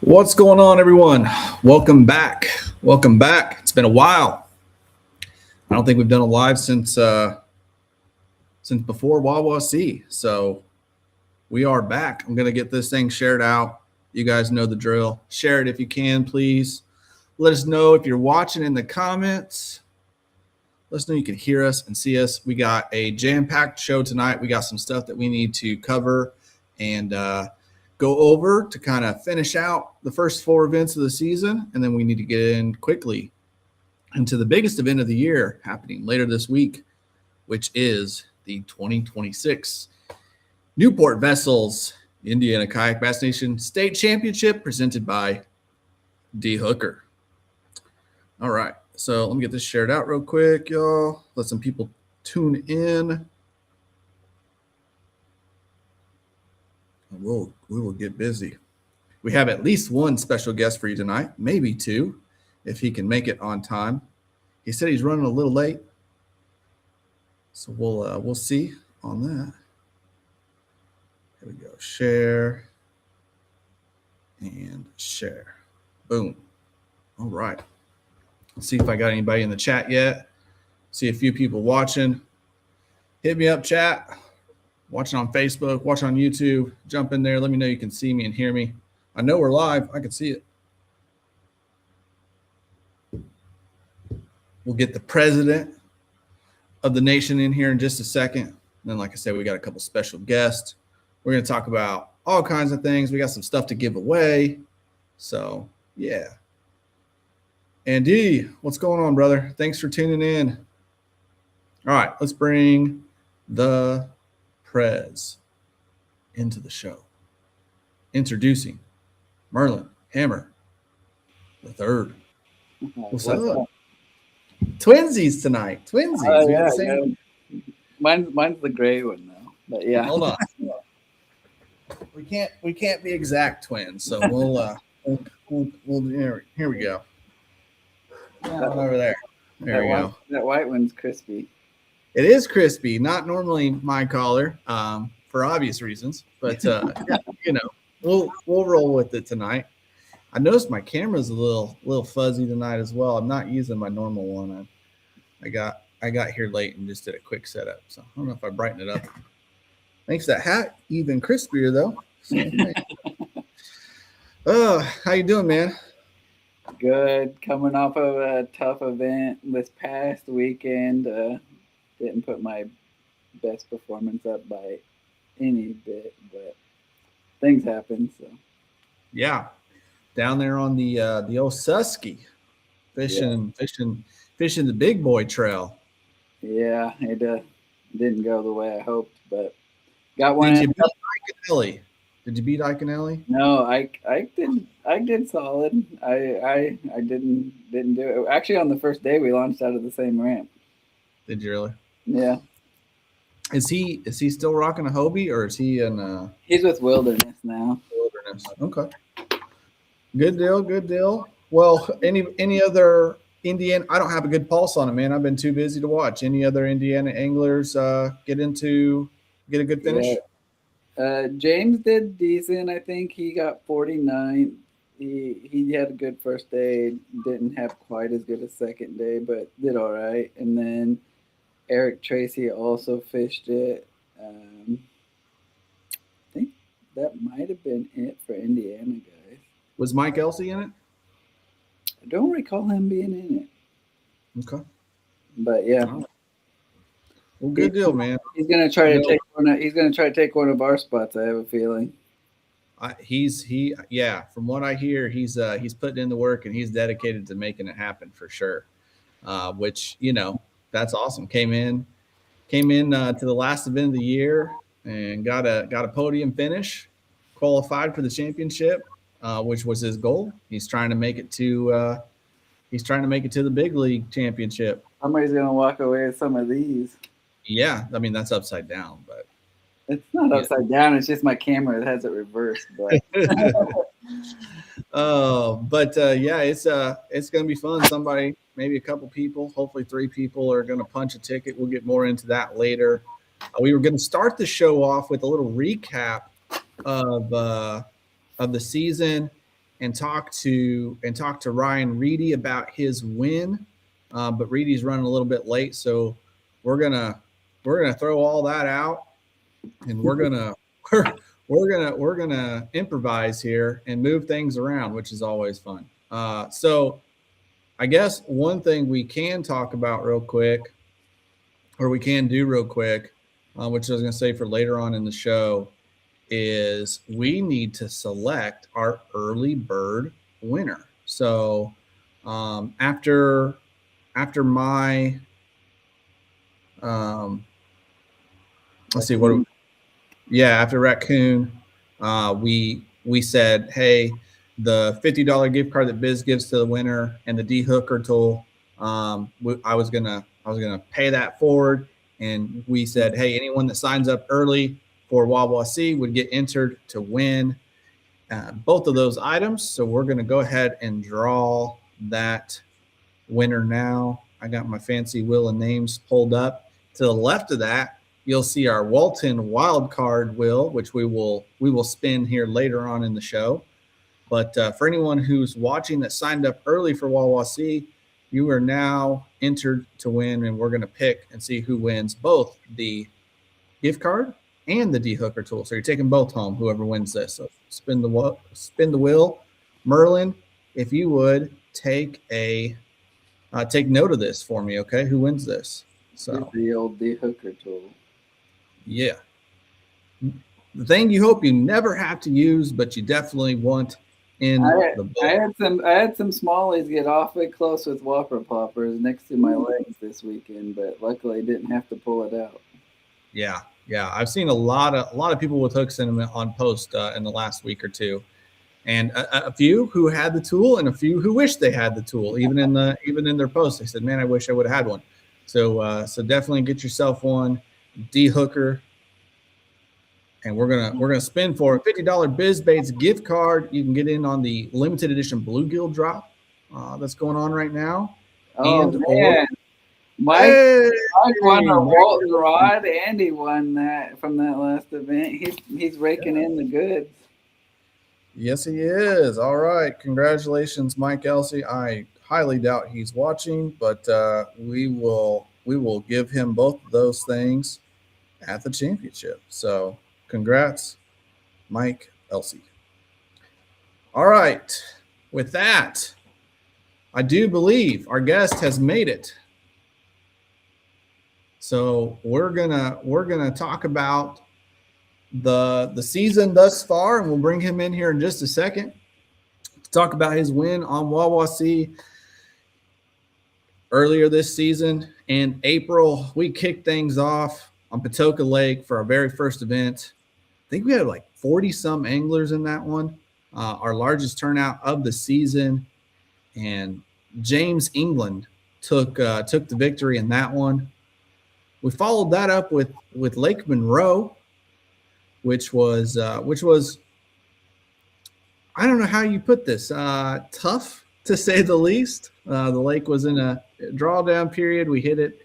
What's going on, everyone? Welcome back. Welcome back. It's been a while. I don't think we've done a live since before Wawa C. So we are back. I'm gonna get this thing shared out. You guys know the drill. Share it if you can, please. Let us know if you're watching in the comments. Let us know you can hear us and see us. We got a jam-packed show tonight. We got some stuff that we need to cover and go over to kind of finish out the first four events of the season. And then we need to get in quickly into the biggest event of the year happening later this week, which is the 2026 Newport Vessels Indiana Kayak Bass Nation State Championship presented by Dhukr. All right. So let me get this shared out real quick, y'all. Let some people tune in. We will get busy. We have at least one special guest for you tonight, maybe two, if he can make it on time. He said he's running a little late, so we'll see on that. Here we go. Share and share. Boom. All right. Let's see if I got anybody in the chat yet. See a few people watching. Hit me up, chat. Watching on Facebook, watch on YouTube. Jump in there. Let me know you can see me and hear me. I know we're live. I can see it. We'll get the president of the nation in here in just a second. And then, like I said, we got a couple special guests. We're going to talk about all kinds of things. We got some stuff to give away. So, yeah. Andy, what's going on, brother? Thanks for tuning in. All right, let's bring the Prez into the show. Introducing Merlin Hammer the third. What's up? Twinsies tonight. Twinsies. Yeah. Mine's the gray one though. But yeah. Hold on. We can't be exact twins, so we'll here we go. Yeah. Over there. There we go. That white one's crispy. It is crispy. Not normally my collar, for obvious reasons, but we'll roll with it tonight. I noticed my camera's a little fuzzy tonight as well. I'm not using my normal one. I got here late and just did a quick setup, so I don't know if I brighten it up. Makes that hat even crispier though. So, how you doing, man? Good. Coming off of a tough event this past weekend. Didn't put my best performance up by any bit, but things happen. So yeah, down there on the old Susky, fishing the big boy trail. Yeah, it didn't go the way I hoped, but got one. Did you beat Iconelli? Did you beat Iconelli? No, I did solid. I didn't do it. Actually, on the first day we launched out of the same ramp. Did you really? Yeah. Is he still rocking a Hobie, or is he in? He's with Wilderness now. Wilderness. Okay. Good deal. Well, any other Indiana? I don't have a good pulse on it, man. I've been too busy to watch. Any other Indiana anglers get a good finish? Yeah. James did decent. I think he got 49. He had a good first day. Didn't have quite as good a second day, but did all right. And then Eric Tracy also fished it. I think that might have been it for Indiana guys. Was Mike Elsey in it? I don't recall him being in it. Okay. But yeah. Oh. Well, good deal, man. He's gonna try to take one. He's gonna try to take one of our spots. I have a feeling. From what I hear, he's putting in the work and he's dedicated to making it happen for sure. Which that's awesome. Came in to the last event of the year and got a podium finish, qualified for the championship, which was his goal. He's trying to make it to the big league championship. Somebody's gonna walk away with some of these. Yeah, I mean that's upside down, but it's not upside down. It's just my camera that has it reversed. But it's gonna be fun. Somebody, maybe a couple people, hopefully 3 people are gonna punch a ticket. We'll get more into that later. We were gonna start the show off with a little recap of the season and talk to Ryan Reedy about his win. But Reedy's running a little bit late, so we're gonna throw all that out, and we're gonna we're gonna improvise here and move things around, which is always fun. So I guess one thing we can talk about real quick, or we can do real quick, which I was going to say for later on in the show, is we need to select our early bird winner. So after my let's see after Raccoon, we said, hey, the $50 gift card that Biz gives to the winner and the Dhukr tool, I was gonna pay that forward, and we said, hey, anyone that signs up early for Wawasi would get entered to win both of those items. So we're gonna go ahead and draw that winner now. I got my fancy wheel of names pulled up. To the left of that, you'll see our Walton wild card wheel, which we will spin here later on in the show. But for anyone who's watching that signed up early for Wawasi, you are now entered to win, and we're going to pick and see who wins both the gift card and the Dhukr tool. So you're taking both home, whoever wins this. So spin the wheel. Merlin, if you would take note of this for me, okay? Who wins this? So the old Dhukr tool. Yeah. The thing you hope you never have to use, but you definitely want in the book. I had some smallies get awfully close with Whopper Poppers next to my legs this weekend, but luckily I didn't have to pull it out. Yeah. I've seen a lot of people with hook sentiment on post in the last week or two, and a few who had the tool, and a few who wish they had the tool. Even in their post, they said, "Man, I wish I would have had one." So definitely get yourself one Dhukr. And we're gonna spin for a $50 BizBaits gift card. You can get in on the limited edition Bluegill drop that's going on right now. Oh man, Mike won a Walton rod, and he won that from that last event. He's raking in the goods. Yes, he is. All right, congratulations, Mike Elsey. I highly doubt he's watching, but we will give him both of those things at the championship. So. Congrats, Mike Elsey. All right. With that, I do believe our guest has made it. So we're gonna talk about the season thus far, and we'll bring him in here in just a second to talk about his win on Wawasi earlier this season. In April, we kicked things off on Patoka Lake for our very first event. I think we had like 40 some anglers in that one, our largest turnout of the season. And James England took the victory in that one. We followed that up with Lake Monroe, which was I don't know how you put this, tough to say the least. The lake was in a drawdown period. We hit it.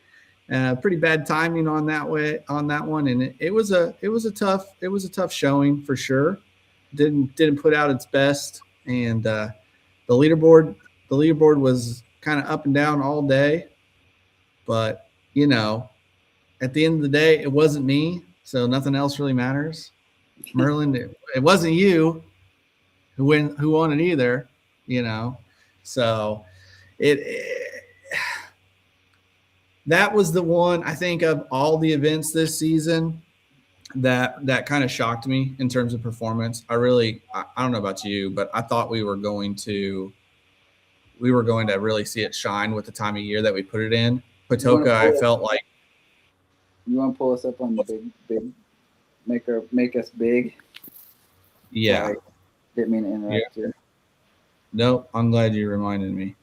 Pretty bad timing on that one, and it was a tough showing for sure. Didn't put out its best, and the leaderboard was kind of up and down all day. But at the end of the day, it wasn't me, so nothing else really matters. Merlin, it wasn't you who won it either, So that was the one, I think, of all the events this season that kind of shocked me in terms of performance. I don't know about you, but I thought we were going to really see it shine with the time of year that we put it in. Patoka, I felt like. You want to pull us up on the big, make us big? Yeah. Sorry. Didn't mean to interrupt you. Nope, I'm glad you reminded me.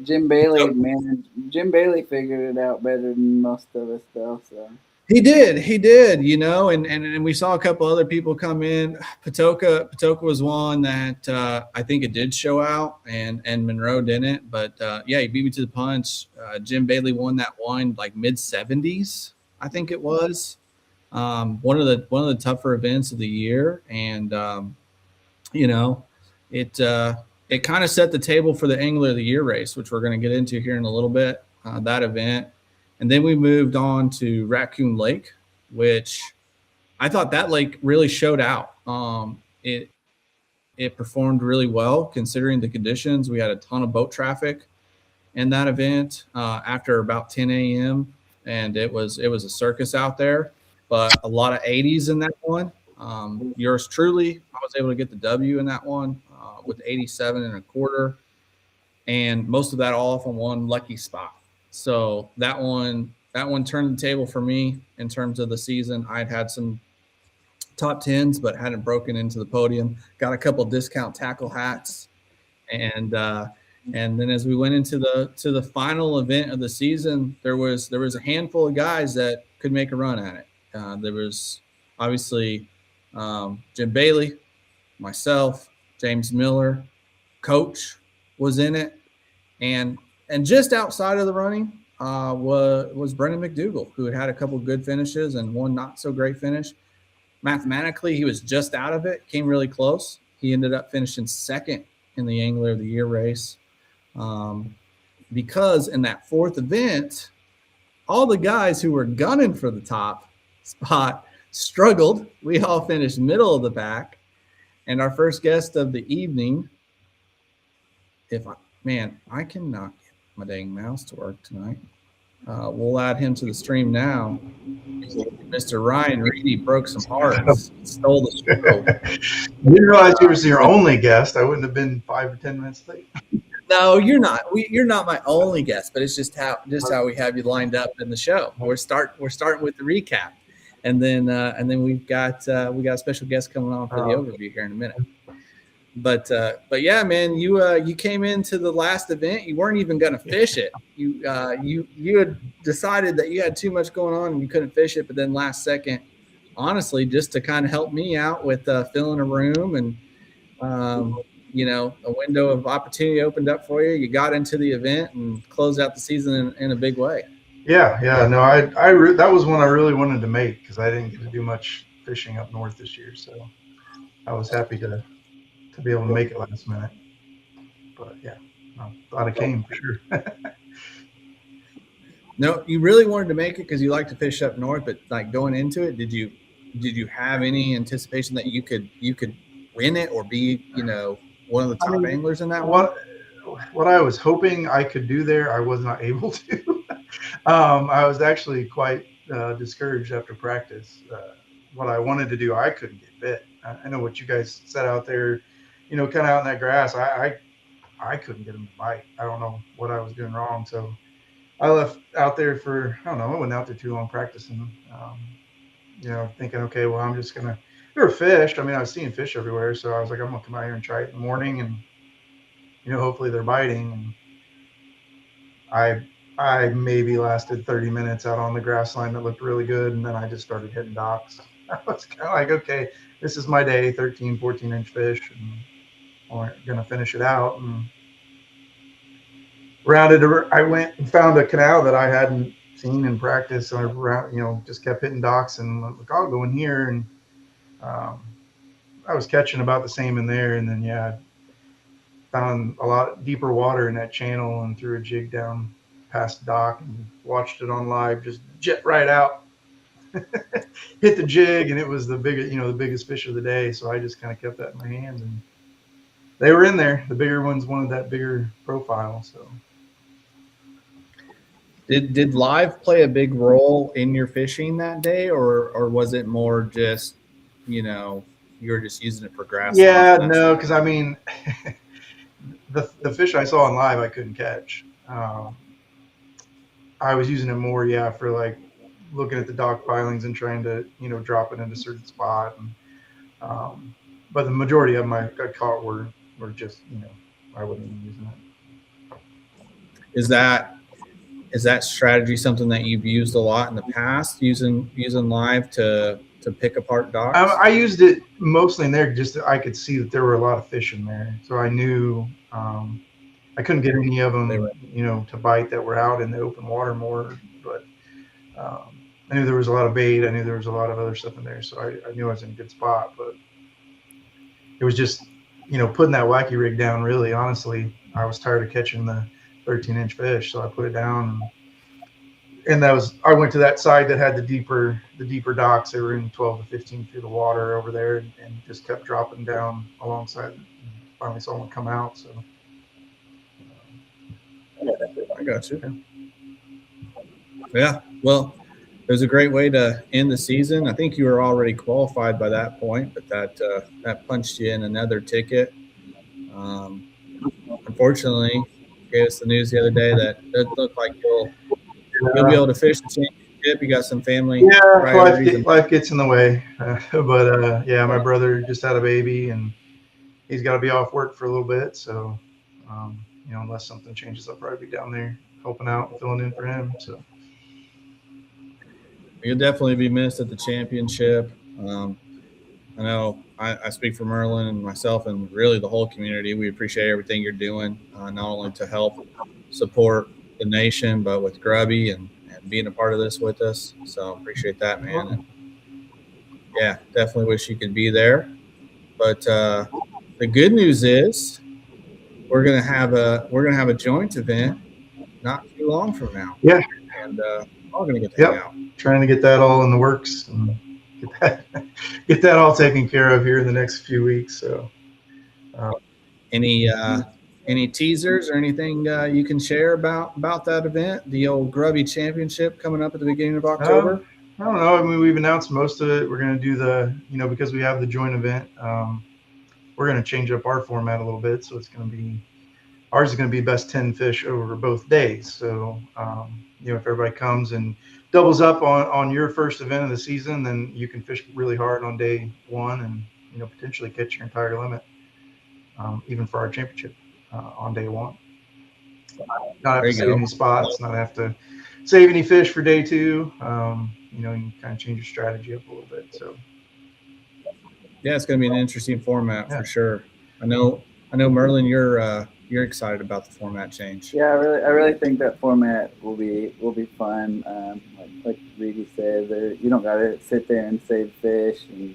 Jim Bailey, man. Jim Bailey figured it out better than most of us, though. So he did, and we saw a couple other people come in. Patoka was one that I think it did show out, and Monroe didn't. But he beat me to the punch. Jim Bailey won that one like mid-70s, I think it was. One of the tougher events of the year, and you know, it kind of set the table for the Angler of the Year race, which we're going to get into here in a little bit. That event, and then we moved on to Raccoon Lake, which I thought that lake really showed out. It performed really well considering the conditions. We had a ton of boat traffic in that event after about 10 a.m. and it was a circus out there, but a lot of 80s in that one. Yours truly, I was able to get the W in that one with 87 and a quarter, and most of that all off on one lucky spot. So that one turned the table for me in terms of the season. I'd had some top tens, but hadn't broken into the podium. Got a couple discount tackle hats, and then as we went into the final event of the season, there was a handful of guys that could make a run at it. There was obviously Jim Bailey, myself, James Miller, Coach was in it, and just outside of the running was Brendan McDougall, who had a couple good finishes and one not so great finish. Mathematically, he was just out of it, came really close. He ended up finishing second in the Angler of the Year race because in that fourth event, all the guys who were gunning for the top spot struggled. We all finished middle of the pack. And our first guest of the evening, I cannot get my dang mouse to work tonight. We'll add him to the stream now. Mr. Ryan Reedy broke some hearts, stole the show. Didn't realize you was your only guest. I wouldn't have been 5 or 10 minutes late. No, you're not. You're not my only guest, but it's just how we have you lined up in the show. We're starting with the recap, and then we've got a special guest coming on for the overview here in a minute. But yeah, man, you came into the last event. You weren't even going to fish it. You had decided that you had too much going on and you couldn't fish it. But then last second, honestly, just to kind of help me out with filling a room and a window of opportunity opened up for you. You got into the event and closed out the season in a big way. Yeah. No, that was one I really wanted to make because I didn't get to do much fishing up north this year, so I was happy to be able to make it last minute. But yeah, I thought it came for sure. No, you really wanted to make it because you like to fish up north, but like going into it, did you have any anticipation that you could win it or be, one of the top anglers in that one? What I was hoping I could do there, I was not able to. I was actually quite discouraged after practice. What I wanted to do, I couldn't get bit. I know what you guys said out there, kind of out in that grass. I couldn't get them to bite. I don't know what I was doing wrong. So I left out there for, I don't know, I wasn't out there too long practicing, thinking, okay, well, I'm just going to, there were fish. I mean, I was seeing fish everywhere. So I was like, I'm going to come out here and try it in the morning and, hopefully they're biting. And I maybe lasted 30 minutes out on the grass line that looked really good. And then I just started hitting docks. I was kind of like, okay, this is my day, 13, 14-inch fish, and we're going to finish it out. And I went and found a canal that I hadn't seen in practice. So I, just kept hitting docks and like, I'll go in here. And I was catching about the same in there. And then, I found a lot deeper water in that channel and threw a jig down past the dock and watched it on live, just jet right out. Hit the jig, and it was the biggest fish of the day. So I just kind of kept that in my hand, and they were in there. The bigger ones wanted that bigger profile. So did live play a big role in your fishing that day, or was it more just you were just using it for grass? Yeah, no, because I mean, the fish I saw in live I couldn't catch. I was using it more, for like looking at the dock pilings and trying to, drop it into a certain spot. And, but the majority of them I caught were just, I wasn't even using it. Is that strategy something that you've used a lot in the past, using live to pick apart docks? I used it mostly in there just so I could see that there were a lot of fish in there. So I knew I couldn't get any of them, to bite that were out in the open water more. But I knew there was a lot of bait. I knew there was a lot of other stuff in there. So I knew I was in a good spot. But it was just putting that wacky rig down, really, honestly, I was tired of catching the 13-inch fish, so I put it down. And I went to that side that had the deeper docks. They were in 12 to 15 feet of water over there, and just kept dropping down alongside. And finally saw one come out. So I got you. Yeah. Well, it was a great way to end the season. I think you were already qualified by that point, but that punched you in another ticket. Unfortunately, gave us the news the other day that it looked like you'll be able to fish the championship. You got some family priorities. Life gets in the way. But my brother just had a baby, and he's got to be off work for a little bit. So, unless something changes, I'll probably be down there helping out and filling in for him. So you'll definitely be missed at the championship. I know I speak for Merlin and myself and really the whole community. We appreciate everything you're doing, not only to help support the nation, but with Grubby and being a part of this with us. So appreciate that, man. And yeah, definitely wish you could be there. But the good news is we're gonna have a joint event not too long from now. Yeah, and we're all gonna get to hang out. Trying to get that all in the works and get that all taken care of here in the next few weeks. So, any teasers or anything you can share about that event, the old Grubby Championship coming up at the beginning of October? I don't know. I mean, we've announced most of it. We're going to do because we have the joint event. We're going to change up our format a little bit, so ours is going to be best 10 fish over both days. So, if everybody comes and doubles up on your first event of the season, then you can fish really hard on day one and potentially catch your entire limit, even for our championship on day one. Not have to save any spots, not have to save any fish for day two. You can kind of change your strategy up a little bit. So yeah, it's going to be an interesting format for sure. I know Merlin, you're excited about the format change. Yeah, I really think that format will be fun. Like Reedy said, you don't gotta sit there and save fish, and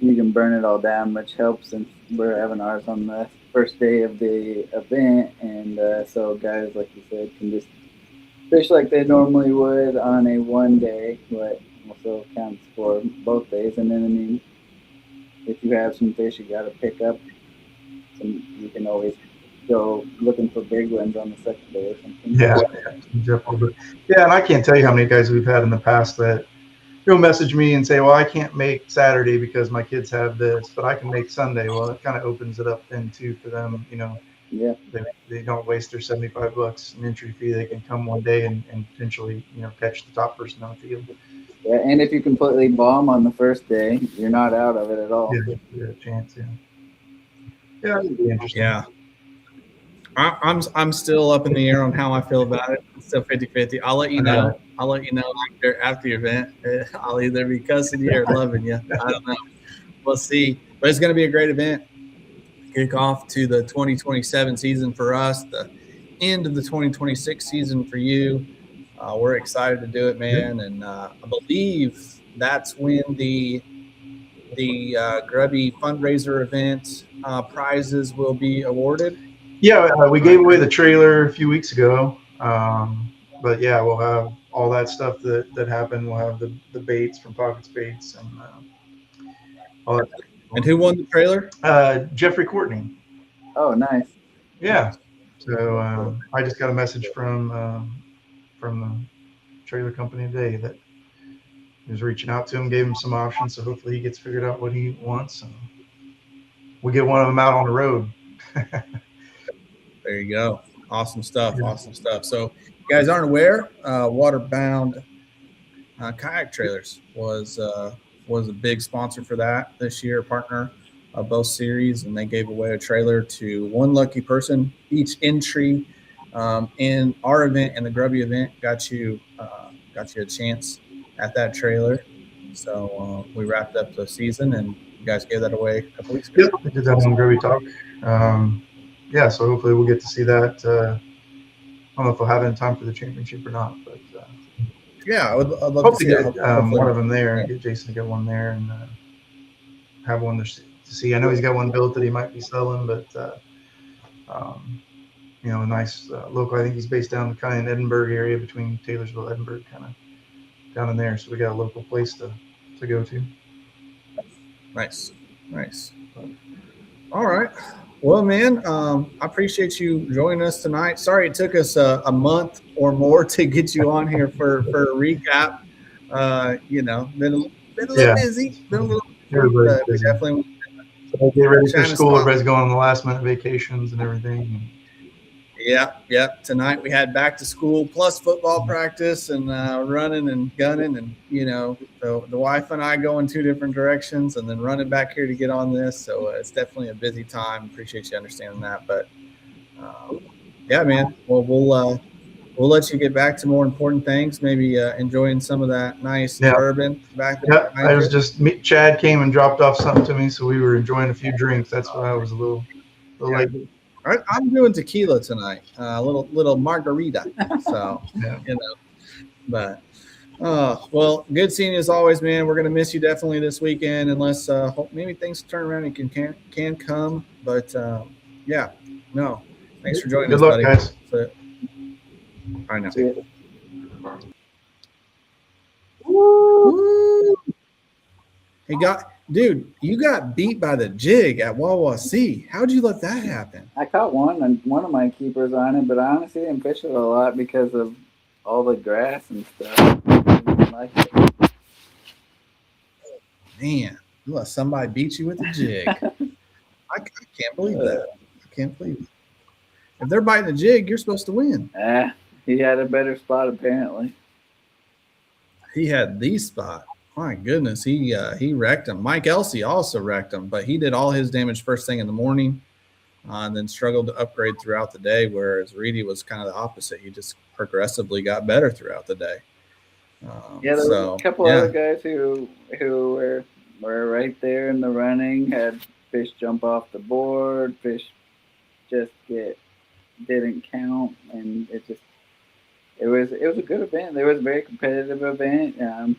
you can burn it all down, which helps. And we're having ours on the first day of the event, and so guys, like you said, can just fish like they normally would on a one day, but also counts for both days. And then if you have some fish you gotta pick up, you can always go looking for big ones on the second day or something. Yeah, definitely. Yeah, and I can't tell you how many guys we've had in the past that message me and say, well, I can't make Saturday because my kids have this, but I can make Sunday. Well, it kind of opens it up then too for them. Yeah, they don't waste their $75 an entry fee. They can come one day and potentially catch the top person on the field. Yeah, and if you completely bomb on the first day, you're not out of it at all. Yeah, chance. Yeah, it'd be interesting. Yeah. I'm still up in the air on how I feel about it. It's still 50-50. I'll let you know. I'll let you know after the event. I'll either be cussing you or loving you. I don't know. We'll see. But it's going to be a great event. Kick off to the 2027 season for us, the end of the 2026 season for you. We're excited to do it, man. And I believe that's when the Grubby fundraiser event prizes will be awarded. Yeah, we gave away the trailer a few weeks ago. But yeah, we'll have all that stuff that happened. We'll have the baits from Pockets Baits and all that. And who won the trailer? Jeffrey Courtney. Oh, nice. Yeah. So I just got a message from the trailer company today that he was reaching out to him, gave him some options. So hopefully he gets figured out what he wants, and we'll get one of them out on the road. There you go. Awesome stuff. Yeah. Awesome stuff. So if you guys aren't aware, Waterbound Kayak Trailers was a big sponsor for that this year, partner of both series, and they gave away a trailer to one lucky person. Each entry in our event and the Grubby event got you a chance at that trailer. So we wrapped up the season, and you guys gave that away a couple weeks ago. Yep, we did that on Grubby Talk. Yeah, so hopefully we'll get to see that. I don't know if we'll have it in time for the championship or not, but yeah, I'd love to see get one of them there and get Jason to get one there and have one see. I know he's got one built that he might be selling, but a nice local. I think he's based down kind of in Edinburgh area, between Taylorsville, Edinburgh, kind of down in there. So we got a local place to go to. Nice. All right. Well, man, I appreciate you joining us tonight. Sorry it took us a month or more to get you on here for a recap. Been a little busy. Been a little Everybody's busy. Definitely. So get ready for school. Everybody's going on the last minute vacations and everything. Yeah. Tonight we had back to school plus football practice and running and gunning, and the wife and I go in two different directions, and then running back here to get on this. So it's definitely a busy time. Appreciate you understanding that, but yeah, man. Well, we'll let you get back to more important things. Maybe enjoying some of that nice bourbon back there. Yeah, I was just Chad came and dropped off something to me, so we were enjoying a few drinks. That's why I was a little late. I'm doing tequila tonight, a little margarita. So, but well, good seeing you as always, man. We're gonna miss you definitely this weekend, unless maybe things turn around and can come. But thanks for joining us, buddy. Good luck, guys. So, I know. Woo. Hey, dude, you got beat by the jig at Wawasee. How'd you let that happen? I caught one of my keepers on it, but I honestly didn't fish it a lot because of all the grass and stuff. I didn't like it. Man, you let somebody beat you with a jig. I can't believe that. I can't believe it. If they're biting the jig, you're supposed to win. He had a better spot apparently. He had the spot. My goodness, he wrecked him. Mike Elsey also wrecked him, but he did all his damage first thing in the morning, and then struggled to upgrade throughout the day. Whereas Reedy was kind of the opposite. He just progressively got better throughout the day. There were a couple other guys who were right there in the running. Had fish jump off the board, fish just didn't count, and it was a good event. It was a very competitive event.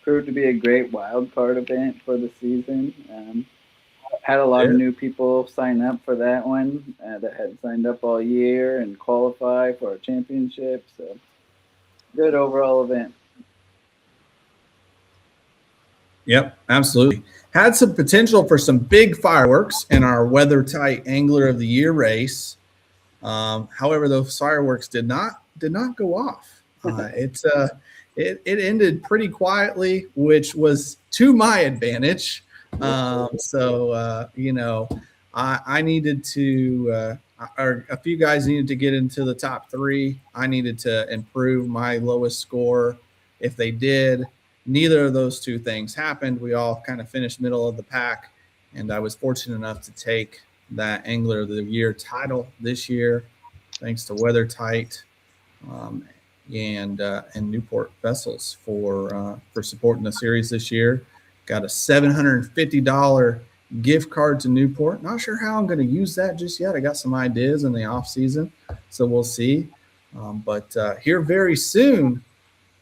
Proved to be a great wild card event for the season. Had a lot of new people sign up for that one that hadn't signed up all year and qualify for a championship. So good overall event. Yep, absolutely. Had some potential for some big fireworks in our weather tight Angler of the Year race. However, those fireworks did not go off. It ended pretty quietly, which was to my advantage. I needed to, or a few guys needed to get into the top 3. I needed to improve my lowest score. If they did, neither of those two things happened. We all kind of finished middle of the pack, and I was fortunate enough to take that Angler of the Year title this year, thanks to Weather Tight. And Newport Vessels for supporting the series this year. Got a $750 gift card to Newport. Not sure how I'm going to use that just yet. I got some ideas in the off season, so we'll see. But here very soon,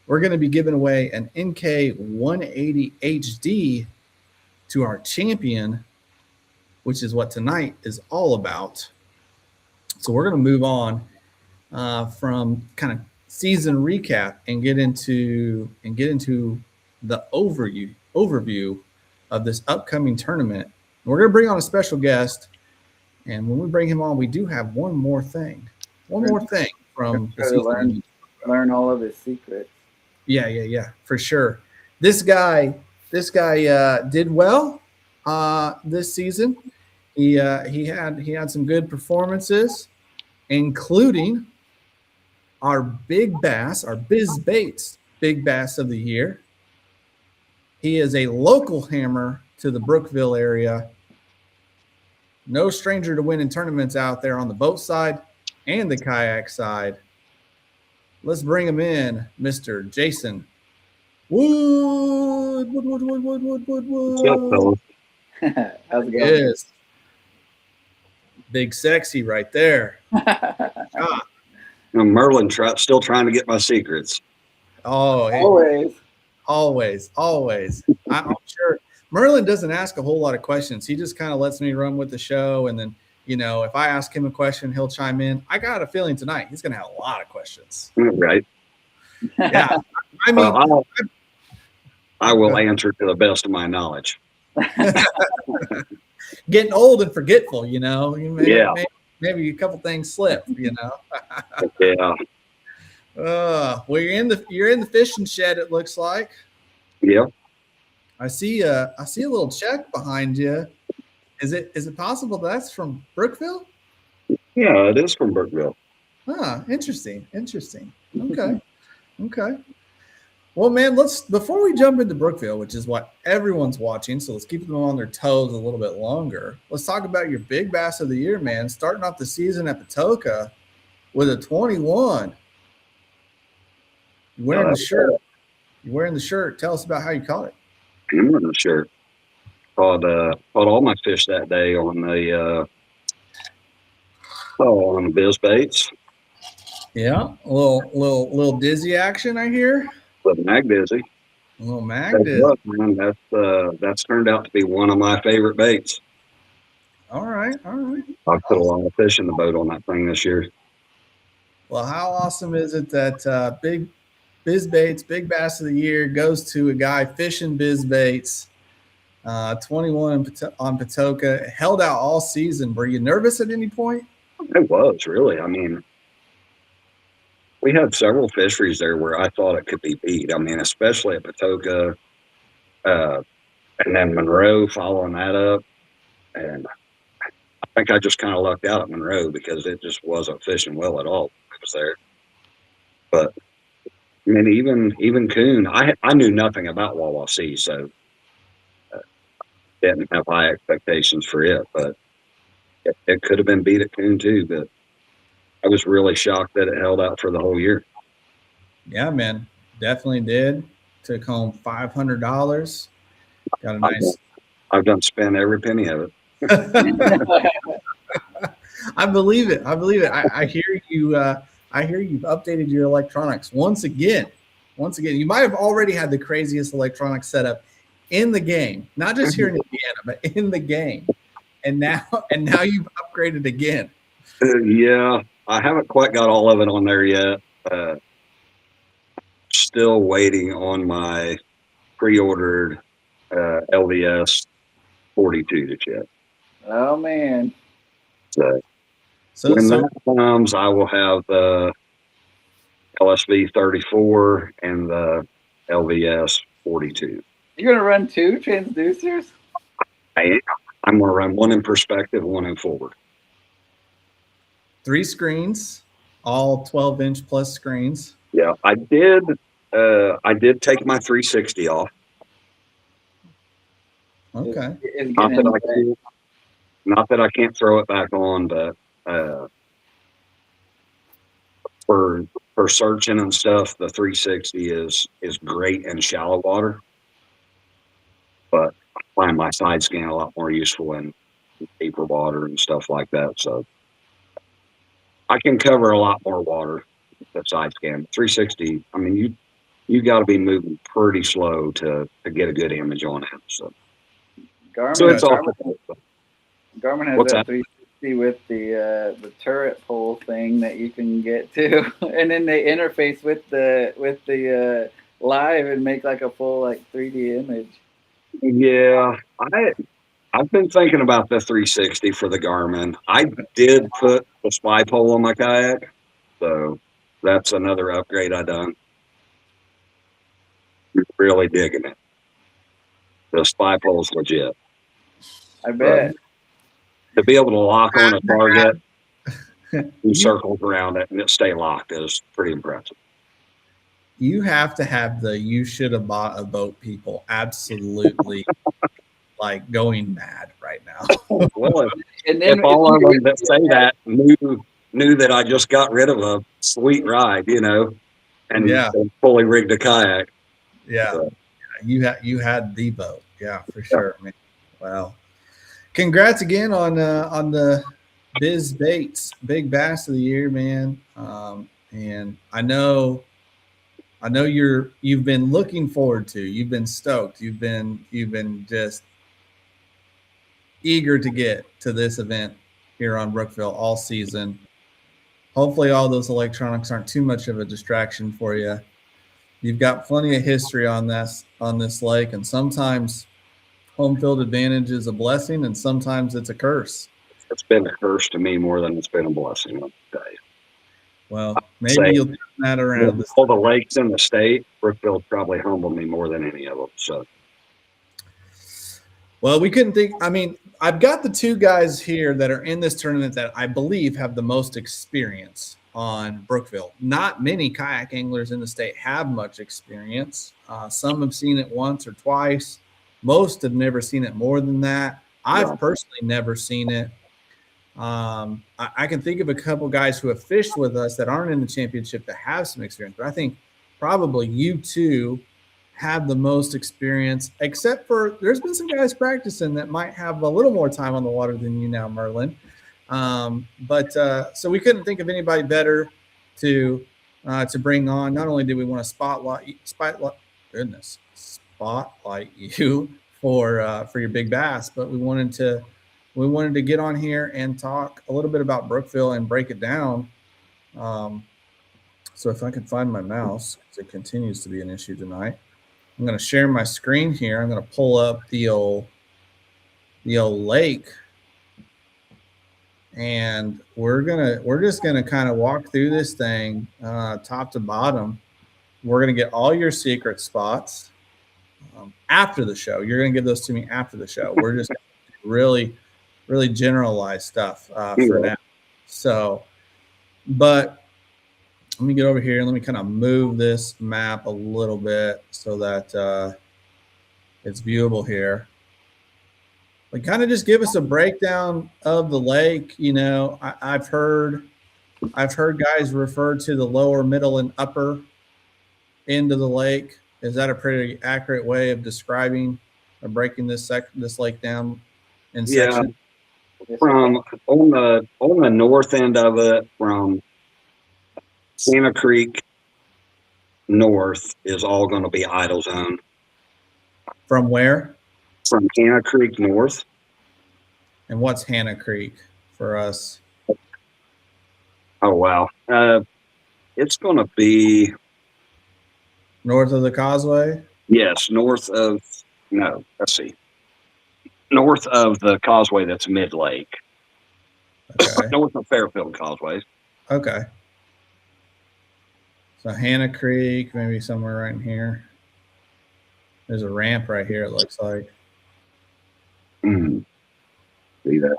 we're going to be giving away an NK 180 HD to our champion, which is what tonight is all about. So we're going to move on from kind of season recap and get into the overview of this upcoming tournament. We're going to bring on a special guest, and when we bring him on, we do have one more thing from the season. Learn all of his secrets. Yeah, for sure. This guy did well this season. He had some good performances, including our big bass, our Biz Baits big bass of the year. He is a local hammer to the Brookville area. No stranger to winning tournaments out there on the boat side and the kayak side. Let's bring him in, Mr. Jason Wood. What's up, fellas? How's it going? Yes. Big sexy right there. Merlin still trying to get my secrets. Oh, hey. Always. I'm sure Merlin doesn't ask a whole lot of questions. He just kind of lets me run with the show. And then, if I ask him a question, he'll chime in. I got a feeling tonight he's going to have a lot of questions. Right. Yeah. I mean, I will answer to the best of my knowledge. getting old and forgetful, Yeah. Maybe a couple things slip, Yeah. Well, you're in the fishing shed, it looks like. Yeah. I see a little check behind you. Is it possible that's from Brookville? Yeah, it is from Brookville. Interesting. Okay. Well, man, before we jump into Brookville, which is what everyone's watching, so let's keep them on their toes a little bit longer. Let's talk about your big bass of the year, man. Starting off the season at Patoka with a 21. You're wearing the shirt. Tell us about how you caught it. I'm wearing the shirt. Caught all my fish that day on the biz baits. Yeah, a little dizzy action, I hear. The mag dizzy. A little mag dizzy. Man, that's turned out to be one of my favorite baits. All right. I've put a lot of fish in the boat on that thing this year. Well, how awesome is it that big biz baits, big bass of the year goes to a guy fishing biz baits, 21 on Patoka, held out all season. Were you nervous at any point? It was, really. I mean, we had several fisheries there where I thought it could be beat. I mean, especially at Patoka, and then Monroe following that up. And I think I just kind of lucked out at Monroe because it just wasn't fishing well at all. It was there. But, I mean, even coon, I knew nothing about Wawasee, so didn't have high expectations for it. But it could have been beat at coon too, but I was really shocked that it held out for the whole year. Yeah, man, definitely did. Took home $500. Got a nice. I've done spent every penny of it. I believe it. I hear you. I hear you've updated your electronics once again. You might have already had the craziest electronics setup in the game, not just here in Indiana, but in the game. And now you've upgraded again. Yeah, I haven't quite got all of it on there yet. Still waiting on my pre-ordered LVS 42 to check. Oh man! So when that comes, I will have the LSV 34 and the LVS 42. You're gonna run two transducers? I'm gonna run one in perspective, one in forward. 3 screens, all 12-inch plus screens. Yeah, I did take my 360 off. Okay. Not that I can't throw it back on, but for searching and stuff, the 360 is great in shallow water. But I find my side scan a lot more useful in deeper water and stuff like that. So I can cover a lot more water with the side scan. 360, I mean, you got to be moving pretty slow to get a good image on it. So it's all. Garmin has that 360 with the turret pole thing that you can get to, and then they interface with the live and make like a full 3D image. Yeah, I've been thinking about the 360 for the Garmin. I did put the spy pole on my kayak, so that's another upgrade I done. Really digging it. The spy pole's legit. I bet. To be able to lock on a target, and circles around it, and it stay locked is pretty impressive. You have to have you should have bought a boat people absolutely going mad right now. Well, if all of them that say that knew that I just got rid of a sweet ride, and fully rigged a kayak. Yeah. So. You had the boat. Yeah, for sure, man. Wow. Congrats again on the Biz Baits Big Bass of the Year, man. And I know I know you've been looking forward to. You've been stoked. You've been just eager to get to this event here on Brookville all season. Hopefully, all those electronics aren't too much of a distraction for you. You've got plenty of history on this lake, and sometimes home field advantage is a blessing, and sometimes it's a curse. It's been a curse to me more than it's been a blessing. I'll tell you. Well, maybe you'll turn that around. All the lakes in the state, Brookville probably humbled me more than any of them. So, well, we couldn't think. I mean, I've got the two guys here that are in this tournament that I believe have the most experience on Brookville. Not many kayak anglers in the state have much experience. Some have seen it once or twice. Most have never seen it more than that. I've personally never seen it. I can think of a couple guys who have fished with us that aren't in the championship that have some experience, but I think probably you two have the most experience, except for there's been some guys practicing that might have a little more time on the water than you now, Merlin. So we couldn't think of anybody better to bring on. Not only did we want to spotlight you for your big bass, but we wanted to get on here and talk a little bit about Brookville and break it down. So if I can find my mouse, because it continues to be an issue tonight, I'm going to share my screen here. I'm going to pull up the old lake, and we're just gonna kind of walk through this thing top to bottom. We're gonna get all your secret spots after the show. You're gonna give those to me after the show. We're just really generalized stuff for now. So, but let me get over here and let me kind of move this map a little bit so that it's viewable here. Like, kind of just give us a breakdown of the lake. You know, I've heard guys refer to the lower, middle, and upper end of the lake. Is that a pretty accurate way of describing or breaking this lake down in sections? From on the north end of it, from Santa Creek north is all going to be idle zone. From where? From Hannah Creek north. And what's Hannah Creek for us? Oh, wow. It's going to be north of the causeway? Yes, north of the causeway that's mid-lake. Okay. North of Fairfield Causeway. Okay. So Hannah Creek, maybe somewhere right in here. There's a ramp right here, it looks like. See that?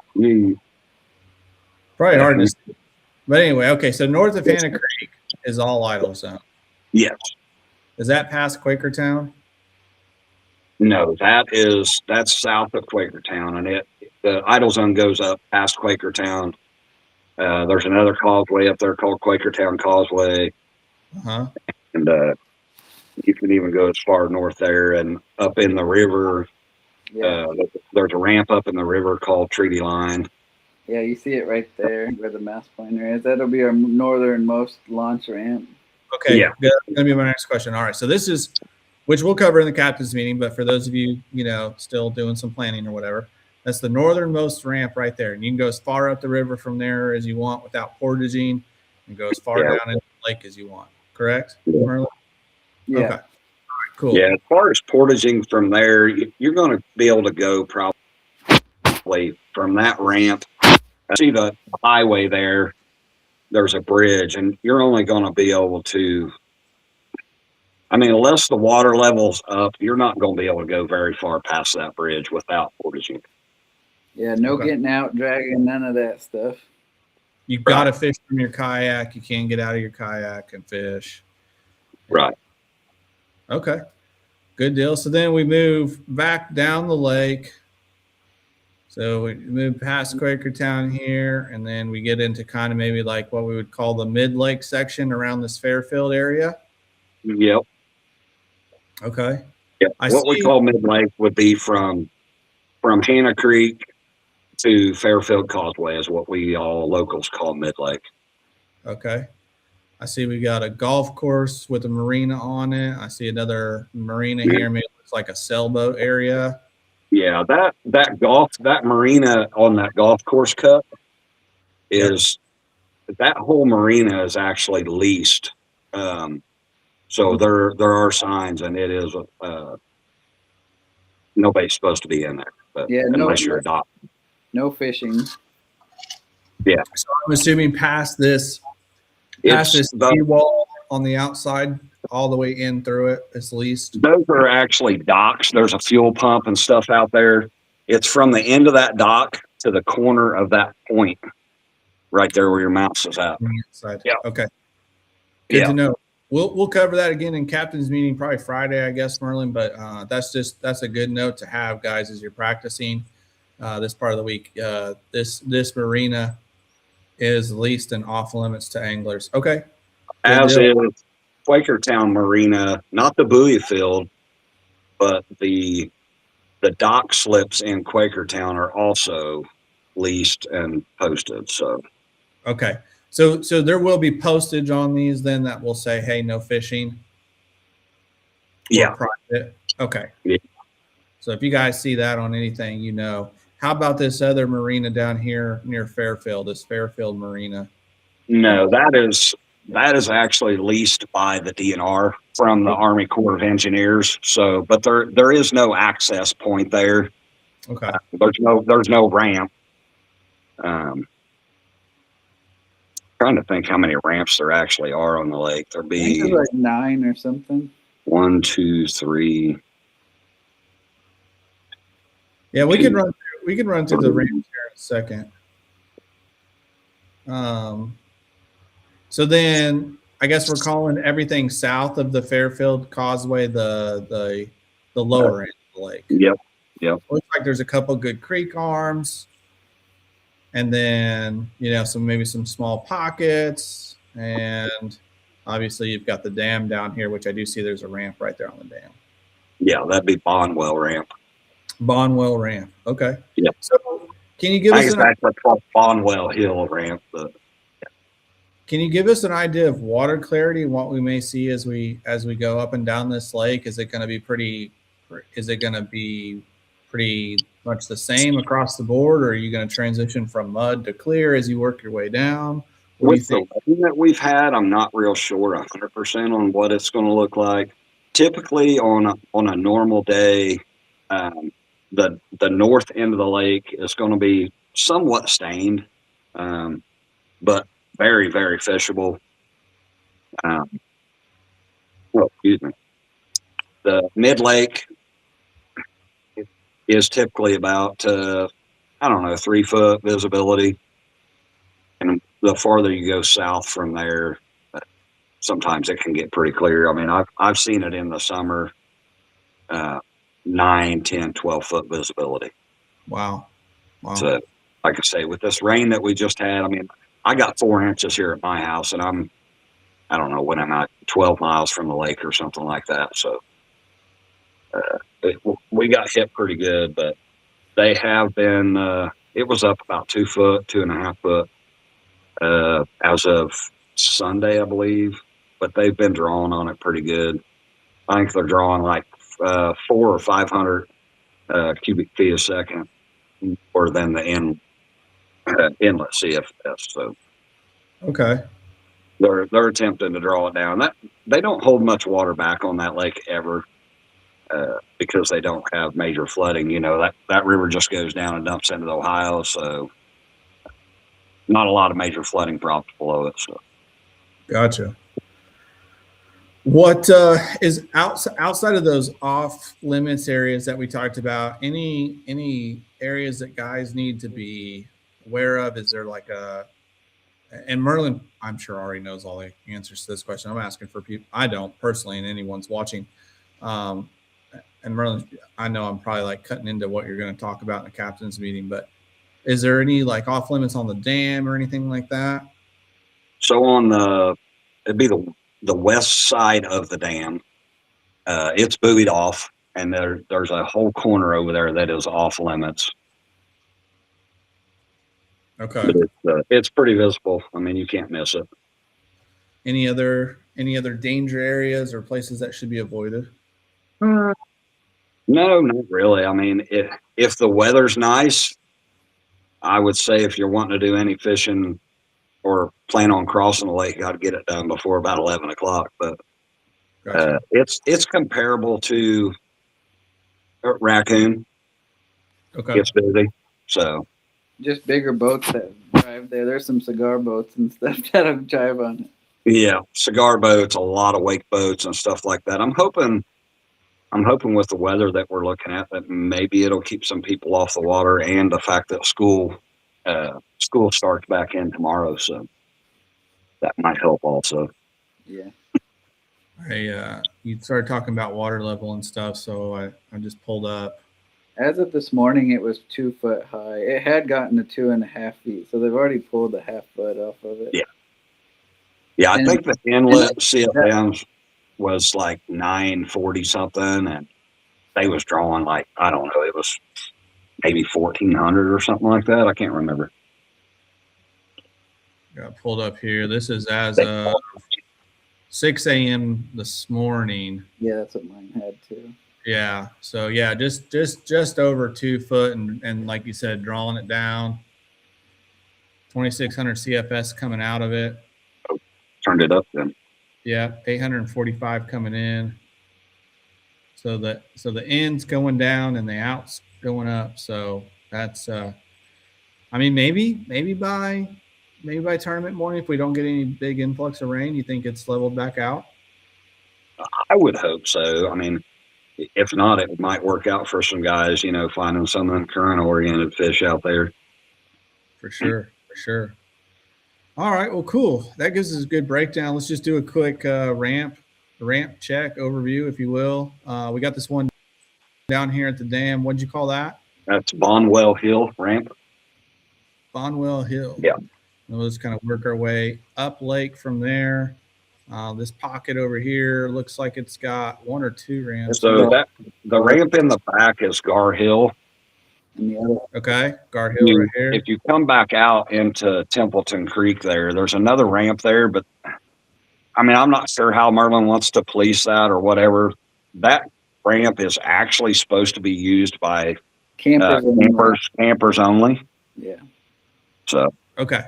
Probably hard to see. But anyway, okay, so north of Hannah Creek is all idle zone. Yes. Is that past Quakertown? No, that's south of Quakertown, and the idle zone goes up past Quakertown. There's another causeway up there called Quakertown Causeway. Uh-huh. And you can even go as far north there and up in the river. Yeah. There's a ramp up in the river called Treaty Line. Yeah, you see it right there where the mouse pointer is. That'll be our northernmost launch ramp. Okay, yeah. Good. That's going to be my next question. All right, so this is, which we'll cover in the captain's meeting, but for those of you, still doing some planning or whatever, that's the northernmost ramp right there. And you can go as far up the river from there as you want without portaging, and go as far down into the lake as you want. Correct, Merlin? Yeah. Okay. All right, cool. Yeah, as far as portaging from there, you're going to be able to go probably from that ramp. I see the highway there. There's a bridge, and you're only going to be able to, unless the water level's up, you're not going to be able to go very far past that bridge without portaging. Yeah, no getting out, dragging, none of that stuff. You've got to fish from your kayak. You can't get out of your kayak and fish. Right. Okay. Good deal. So then we move back down the lake. So we move past Quakertown here, and then we get into kind of maybe like what we would call the mid-lake section around this Fairfield area. Yep. Okay. Yep. What we call mid-lake would be from Hannah Creek to Fairfield Causeway is what we all locals call mid-lake. Okay. I see we got a golf course with a marina on it. I see another marina here. Maybe it looks like a sailboat area. Yeah, that marina on that golf course cut is that whole marina is actually leased. So there are signs, and it is nobody's supposed to be in there, but Yeah, unless you're a dock. no fishing. Yeah, So I'm assuming past this it's seawall on the outside, all the way in through it, it's leased. those are actually docks. There's a fuel pump and stuff out there. It's from the end of that dock to the corner of that point, right there where your mouse is at. On the inside. Yeah. Okay. Good Yeah. to know. We'll cover that again in captain's meeting probably Friday, I guess, Merlin. But that's a good note to have, guys, as you're practicing this part of the week. This marina is leased and off limits to anglers. Okay. As is Quakertown Marina, not the buoy field, but the dock slips in Quakertown are also leased and posted. So Okay. So there will be postage on these then that will say, hey, no fishing. yeah. Private. Okay. Yeah. So if you guys see that on anything, you know. How about this other marina down here near Fairfield, this Fairfield Marina? No, that is actually leased by the DNR from the Army Corps of Engineers. So, but there is no access point there. Okay. There's no ramp. Trying to think how many ramps there actually are on the lake. There'd I think be there's like 9 or something. 1, 2, 3. Yeah, we can run through the ramps here in a second. So then I guess we're calling everything south of the Fairfield Causeway the lower end of the lake. Yep. Looks like there's a couple good creek arms, and then maybe some small pockets, and obviously you've got the dam down here, which I do see there's a ramp right there on the dam. Yeah, that'd be Bonwell ramp. Bonwell ramp. Okay. Yeah. So can you give us called Bonwell Hill ramp, but can you give us an idea of water clarity and what we may see as we go up and down this lake? Is it going to be pretty much the same across the board, or are you going to transition from mud to clear as you work your way down? with the rain that we've had, I'm not real sure 100% on what it's going to look like. Typically on a normal day, the north end of the lake is going to be somewhat stained, but very, very fishable. Excuse me. The mid lake is typically about 3 foot visibility, and the farther you go south from there, sometimes it can get pretty clear. I mean, I've seen it in the summer, 9, 10, 12 foot visibility. Wow. So, like I say, with this rain that we just had, I mean, I got 4 inches here at my house, and I don't know when I'm at 12 miles from the lake or something like that. So we got hit pretty good, but they have been, it was up about 2 foot, 2.5 foot as of Sunday, I believe, but they've been drawing on it pretty good. I think they're drawing like 400 or 500 cubic feet a second more than the inlet CFS. So Okay. they're attempting to draw it down. That they don't hold much water back on that lake ever, because they don't have major flooding. That river just goes down and dumps into the Ohio, so not a lot of major flooding problems below it. So Gotcha. What is outside of those off limits areas that we talked about? Any areas that guys need to be aware of? Is there like and Merlin, I'm sure already knows all the answers to this question. I'm asking for people. I don't personally, and anyone's watching. And Merlin, I know I'm probably like cutting into what you're going to talk about in the captain's meeting, but is there any like off limits on the dam or anything like that? So it'd be the west side of the dam. It's buoyed off, and there's a whole corner over there that is off limits. Okay. But it's pretty visible. I mean, you can't miss it. Any other danger areas or places that should be avoided? No, not really. I mean, if the weather's nice, I would say if you're wanting to do any fishing or plan on crossing the lake, you got to get it done before about 11 o'clock. But Gotcha. it's comparable to Raccoon. Okay. It's busy, so Just bigger boats that drive there. There's some cigar boats and stuff that drive on it. yeah, cigar boats, a lot of wake boats and stuff like that. I'm hoping with the weather that we're looking at that maybe it'll keep some people off the water, and the fact that school starts back in tomorrow, so that might help also. Yeah. You started talking about water level and stuff, so I just pulled up. As of this morning, it was 2 foot high. It had gotten to 2.5 feet, so they've already pulled a half foot off of it. Yeah, I And- think the inlet CFM was like 940 something, and they was drawing like, I don't know, it was maybe 1400 or something like that. I can't remember. Got pulled up here. This is as of 6 a.m. this morning. Yeah, that's what mine had too. Yeah. So yeah, just over 2 foot, and like you said, drawing it down. 2600 CFS coming out of it. Turned it up then. Yeah, 845 coming in. So the end's going down and the out's going up. So that's I mean, maybe by tournament morning, if we don't get any big influx of rain, you think it's leveled back out? I would hope so. I mean, if not, it might work out for some guys, finding some of them current-oriented fish out there. For sure. All right, well, cool. That gives us a good breakdown. Let's just do a quick ramp check overview, if you will. We got this one down here at the dam. What'd you call that? That's Bonwell Hill ramp. Bonwell Hill. Yeah. And we'll just kind of work our way up lake from there. This pocket over here looks like it's got 1 or 2 ramps. So the ramp in the back is Gar Hill. And the other, Okay, Gar Hill right here. If you come back out into Templeton Creek there's another ramp there, but I mean, I'm not sure how Merlin wants to police that or whatever. That ramp is actually supposed to be used by campers only. Yeah. So Okay.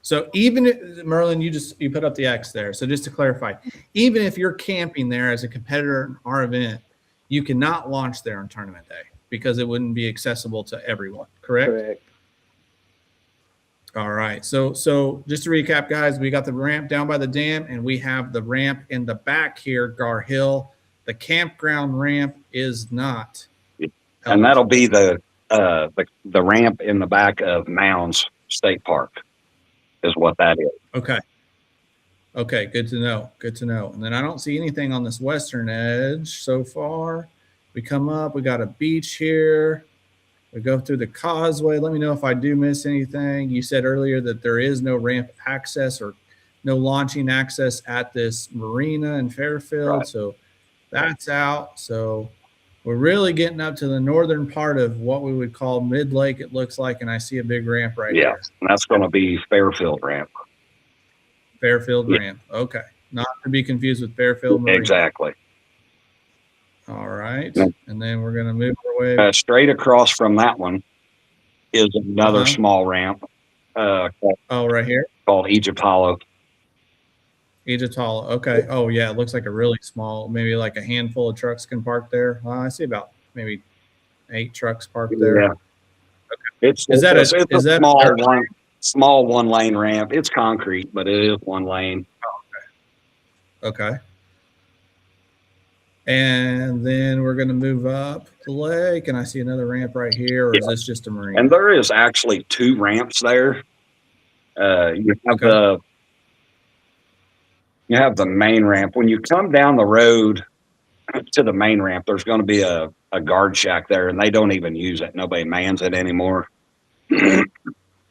So even Merlin, you put up the X there. So just to clarify, even if you're camping there as a competitor in our event, you cannot launch there on tournament day because it wouldn't be accessible to everyone. Correct? All right. So just to recap, guys, we got the ramp down by the dam, and we have the ramp in the back here, Gar Hill. The campground ramp is not. And that'll be the ramp in the back of Mounds State Park is what that is. Okay. Good to know. And then I don't see anything on this western edge so far. We come up, we got a beach here. We go through the causeway. Let me know if I do miss anything. You said earlier that there is no ramp access or no launching access at this marina in Fairfield. Right. So that's out. So we're really getting up to the northern part of what we would call mid-lake, it looks like, and I see a big ramp right here. And that's going to be Fairfield ramp. Fairfield ramp. Okay. Not to be confused with Fairfield Marina. Exactly. All right. Yeah. And then we're going to move our way. Straight across from that one is another small ramp. Right here? Called Egypt Hollow. Egypt Hollow. Okay. Oh, yeah. It looks like a really small, maybe like a handful of trucks can park there. I see about maybe 8 trucks parked there. Yeah. Okay. It's a small one lane ramp. It's concrete, but it is one lane. Okay. And then we're going to move up the lake, and I see another ramp right here. Or is this just a marina? And there is actually 2 ramps there. You have the main ramp. When you come down the road to the main ramp, there's going to be a guard shack there, and they don't even use it. Nobody mans it anymore.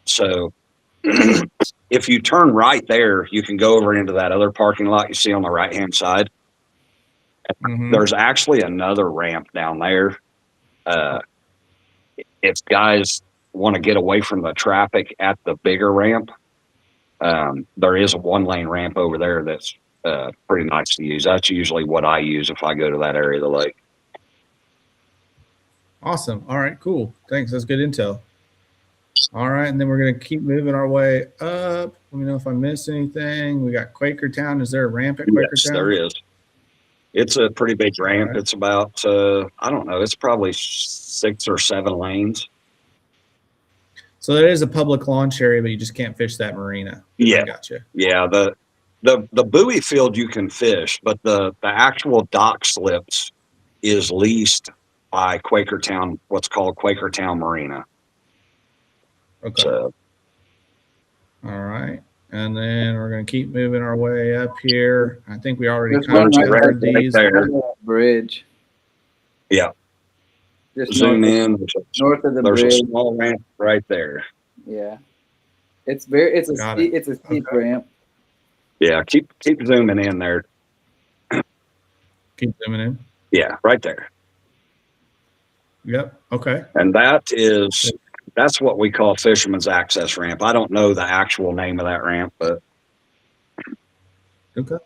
So if you turn right there, you can go over into that other parking lot you see on the right-hand side. Mm-hmm. There's actually another ramp down there. If guys want to get away from the traffic at the bigger ramp, There is a 1-lane ramp over there that's pretty nice to use. That's usually what I use if I go to that area of the lake. Awesome. All right, cool. Thanks. That's good intel. All right, and then we're going to keep moving our way up. Let me know if I missed anything. We got Quakertown. Is there a ramp at Quakertown? Yes, there is. It's a pretty big ramp. Right. It's about, I don't know, it's probably 6 or 7 lanes. So there is a public launch area, but you just can't fish that marina. Yeah. I gotcha. Yeah, the buoy field you can fish, but the actual dock slips is leased by Quakertown, what's called Quakertown Marina. Okay. So, all right. And then we're going to keep moving our way up here. I think we already There's kind of one right covered there. these. Bridge. Yeah. Just Zoom north in. north of the There's bridge. a small ramp right there. Yeah. It's a Got steep, it's a steep ramp. Yeah, keep zooming in there. Keep zooming in. Yeah, right there. Yep. Okay. And that's what we call Fisherman's Access Ramp. I don't know the actual name of that ramp, but Okay.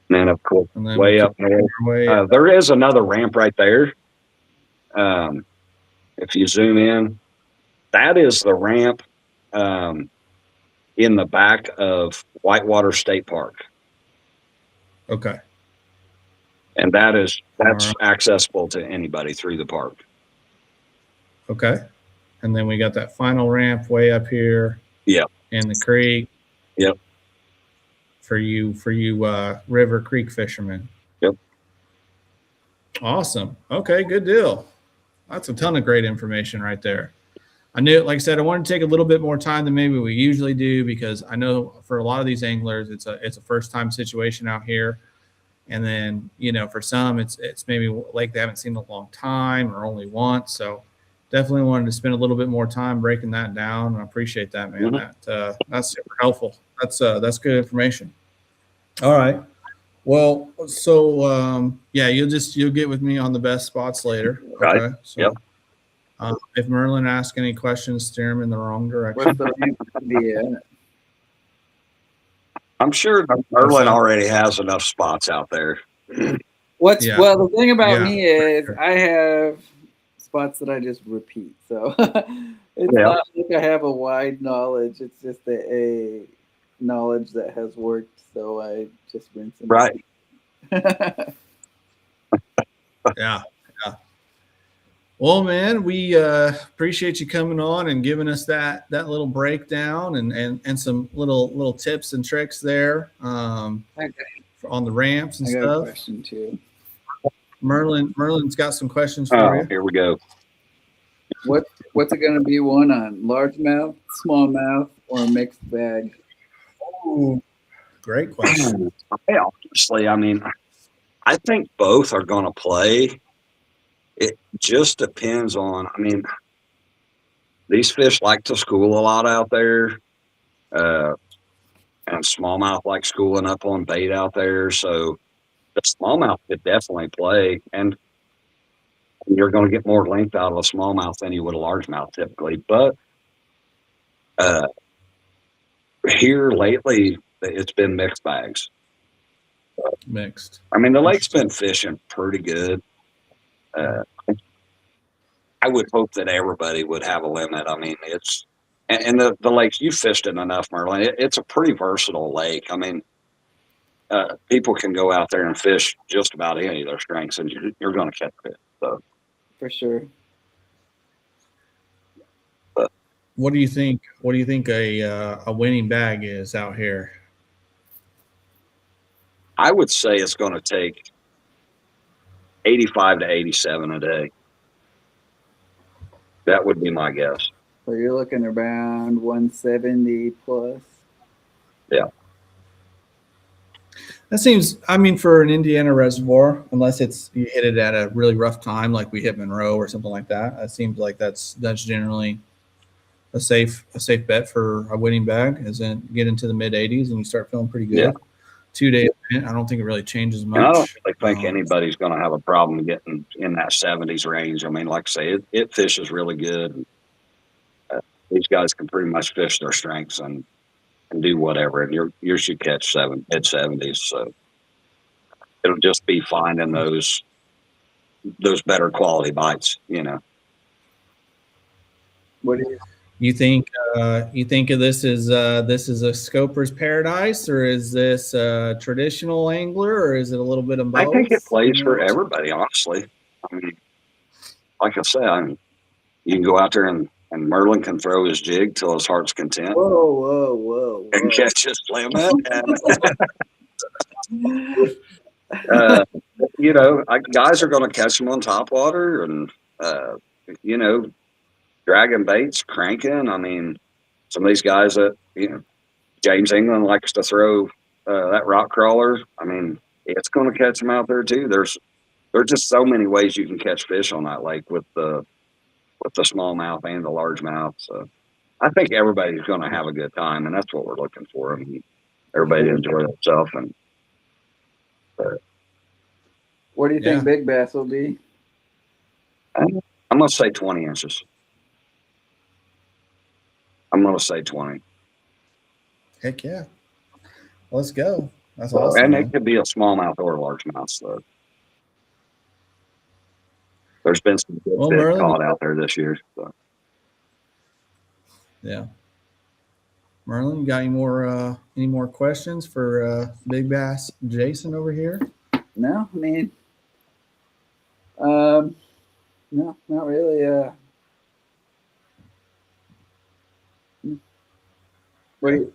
then of course And then way we'll up north. Way There is another ramp right there. If you zoom in, that is the ramp in the back of Whitewater State Park. Okay. And that's right. accessible to anybody through the park. Okay. And then we got that final ramp way up here. Yep. In the creek. Yep. For you river creek fishermen. Yep. Awesome. Okay, good deal. That's a ton of great information right there. I knew, like I said, I wanted to take a little bit more time than maybe we usually do, because I know for a lot of these anglers, it's a first time situation out here. And then, for some, it's maybe a lake they haven't seen in a long time or only once. So definitely wanted to spend a little bit more time breaking that down. I appreciate that, man. Mm-hmm. That's super helpful. That's good information. All right. Well, so you'll get with me on the best spots later. Right. Okay. So, yep. If Merlin asks any questions, steer him in the wrong direction. What's the ramp be at? I'm sure Merlin already has enough spots out there. Well, the thing about me is I have spots that I just repeat. So it's not like I have a wide knowledge. It's just a knowledge that has worked. So I just rinse and right. Yeah. Well, man, we appreciate you coming on and giving us that little breakdown and some little tips and tricks there on the ramps and I got stuff. a question too. Merlin's got some questions for you. Here we go. What's it going to be? One on largemouth, smallmouth, or a mixed bag? Ooh, great question. Honestly, I think both are going to play. It just depends on, these fish like to school a lot out there. And smallmouth like schooling up on bait out there. So the smallmouth could definitely play. And you're going to get more length out of a smallmouth than you would a largemouth typically. But here lately, it's been mixed bags. Mixed. The lake's been fishing pretty good. I would hope that everybody would have a limit. It's and the lakes, you fished it enough, Merlin. It's a pretty versatile lake. People can go out there and fish just about any of their strengths, and you're going to catch it. So for sure. But what do you think? What do you think a winning bag is out here? I would say it's going to take 85 to 87 a day. That would be my guess. So you're looking around 170 plus. Yeah. That seems, for an Indiana reservoir, unless you hit it at a really rough time, like we hit Monroe or something like that, it seems like that's generally a safe bet for a winning bag. As in, get into the mid 80s and you start feeling pretty good. Yeah. 2 day event, I don't think it really changes much. And I don't really think anybody's going to have a problem getting in that 70s range. Like I say, it fishes really good. These guys can pretty much fish their strengths, and do whatever, and you should catch mid-70s. So it'll just be finding those better quality bites, What do you? You think of this as a scoper's paradise, or is this a traditional angler, or is it a little bit of both? I think it plays for everybody, honestly. I mean, like I said, you can go out there and Merlin can throw his jig till his heart's content Whoa. and catch his limit. Guys are going to catch them on topwater and, dragging baits, cranking. I mean, some of these guys that, James England likes to throw that rock crawler. I mean, it's going to catch them out there too. There's just so many ways you can catch fish on that lake with the smallmouth and the largemouth. So I think everybody's going to have a good time, and that's what we're looking for. I mean, everybody to enjoy themselves. And what do you think big bass will be? I'm going to say 20 inches. I'm going to say 20. Heck yeah. Let's go. That's awesome. And it could be a smallmouth or a largemouth. So there's been some good fish caught out there this year. So. Yeah. Merlin, you got any more questions for Big Bass Jason over here? No, I mean, no, not really. We'll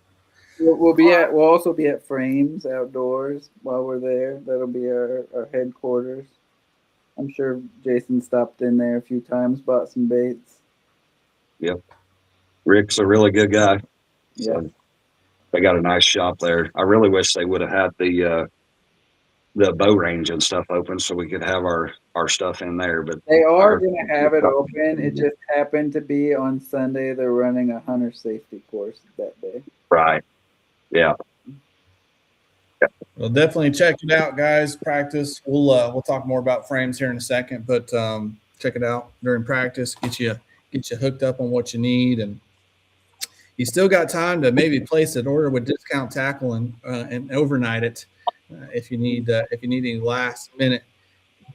also be at Frames Outdoors while we're there. That'll be our headquarters. I'm sure Jason stopped in there a few times, bought some baits. Yep. Rick's a really good guy. Yeah. So they got a nice shop there. I really wish they would have had the bow range and stuff open so we could have our stuff in there. But they are going to have it open. It just happened to be on Sunday. They're running a hunter safety course that day. Right. Yeah. Well, definitely check it out, guys. Practice. We'll talk more about frames here in a second, but check it out during practice. Get you hooked up on what you need, and you still got time to maybe place an order with Discount Tackle and overnight it if you need any last minute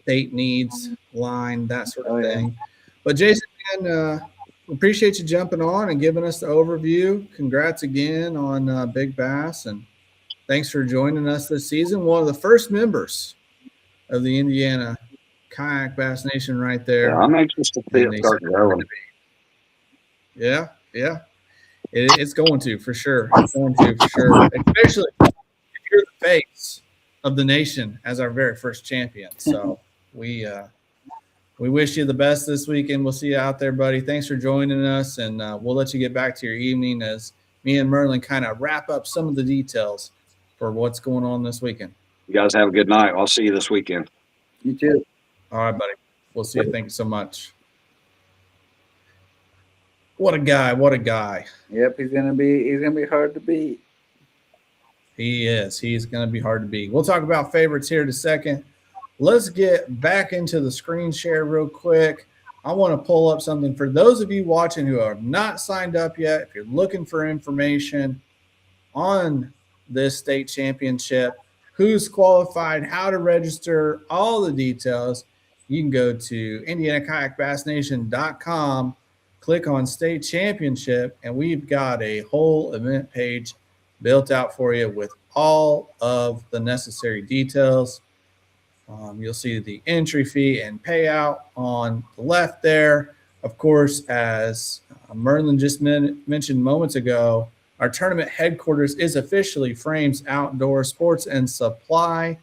bait needs, line, that sort of thing. But Jason, man, appreciate you jumping on and giving us the overview. Congrats again on Big Bass, and thanks for joining us this season. One of the first members of the Indiana Kayak Bass Nation right there. Yeah, I'm anxious to see it start growing. Yeah. It's going to, for sure. Especially if you're the face of the nation as our very first champion. So we wish you the best this weekend. We'll see you out there, buddy. Thanks for joining us, and we'll let you get back to your evening as me and Merlin kind of wrap up some of the details for what's going on this weekend. You guys have a good night. I'll see you this weekend. You too. All right, buddy. We'll see you. Thank you so much. What a guy. Yep, he's gonna be hard to beat. He is. He's gonna be hard to beat. We'll talk about favorites here in a second. Let's get back into the screen share real quick. I want to pull up something for those of you watching who have not signed up yet. If you're looking for information on this state championship, who's qualified, how to register, all the details, you can go to IndianaKayakBassNation.com, click on state championship, and we've got a whole event page built out for you with all of the necessary details. You'll see the entry fee and payout on the left there. Of course, as Merlin just mentioned moments ago, our tournament headquarters is officially Frames Outdoor Sports and Supply.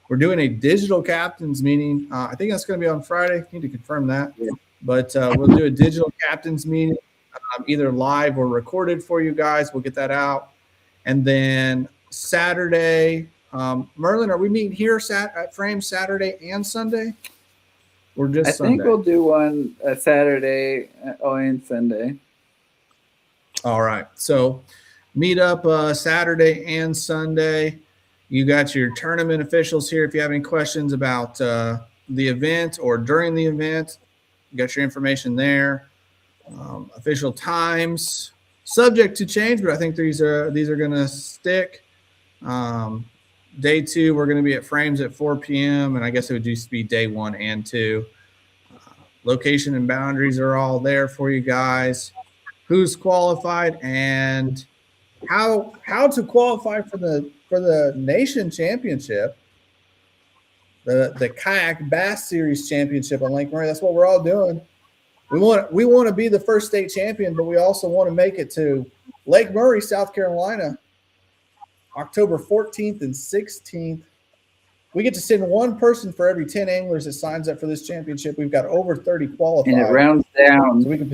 We're doing a digital captains meeting. I think that's going to be on Friday. Need to confirm that. Yeah. But we'll do a digital captains meeting, either live or recorded for you guys. We'll get that out. And then Saturday, Merlin, are we meeting here at Frames Saturday and Sunday? Or just Sunday? I think we'll do one Saturday and Sunday. All right. So meet up Saturday and Sunday. You got your tournament officials here. If you have any questions about the event or during the event, you got your information there. Official times, subject to change, but I think these are going to stick. Day 2, we're going to be at Frames at 4 p.m. and I guess it would just be day 1 and 2. Location and boundaries are all there for you guys. Who's qualified and how to qualify for the nation championship, the Kayak Bass Series championship on Lake Murray. That's what we're all doing. We want to be the first state champion, but we also want to make it to Lake Murray, South Carolina, October 14th and 16th. We get to send one person for every 10 anglers that signs up for this championship. We've got over 30 qualified. And it rounds down. So we can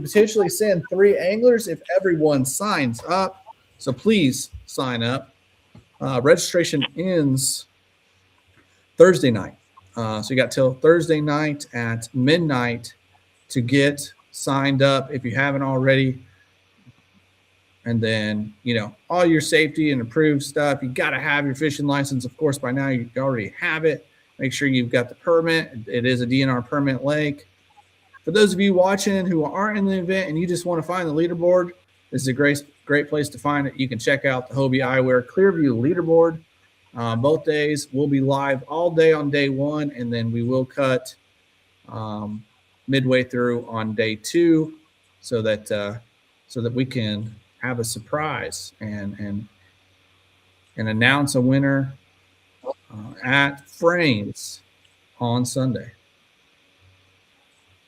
potentially send 3 anglers if everyone signs up. So please sign up. Registration ends Thursday night. So you got till Thursday night at midnight to get signed up if you haven't already. And then, all your safety and approved stuff. You got to have your fishing license. Of course, by now you already have it. Make sure you've got the permit. It is a DNR permit lake. For those of you watching who aren't in the event and you just want to find the leaderboard, this is a great place to find it. You can check out the Hobie Eyewear Clearview leaderboard. Both days we'll be live all day on day 1, and then we will cut midway through on day 2 so that we can have a surprise and announce a winner at Frames on Sunday.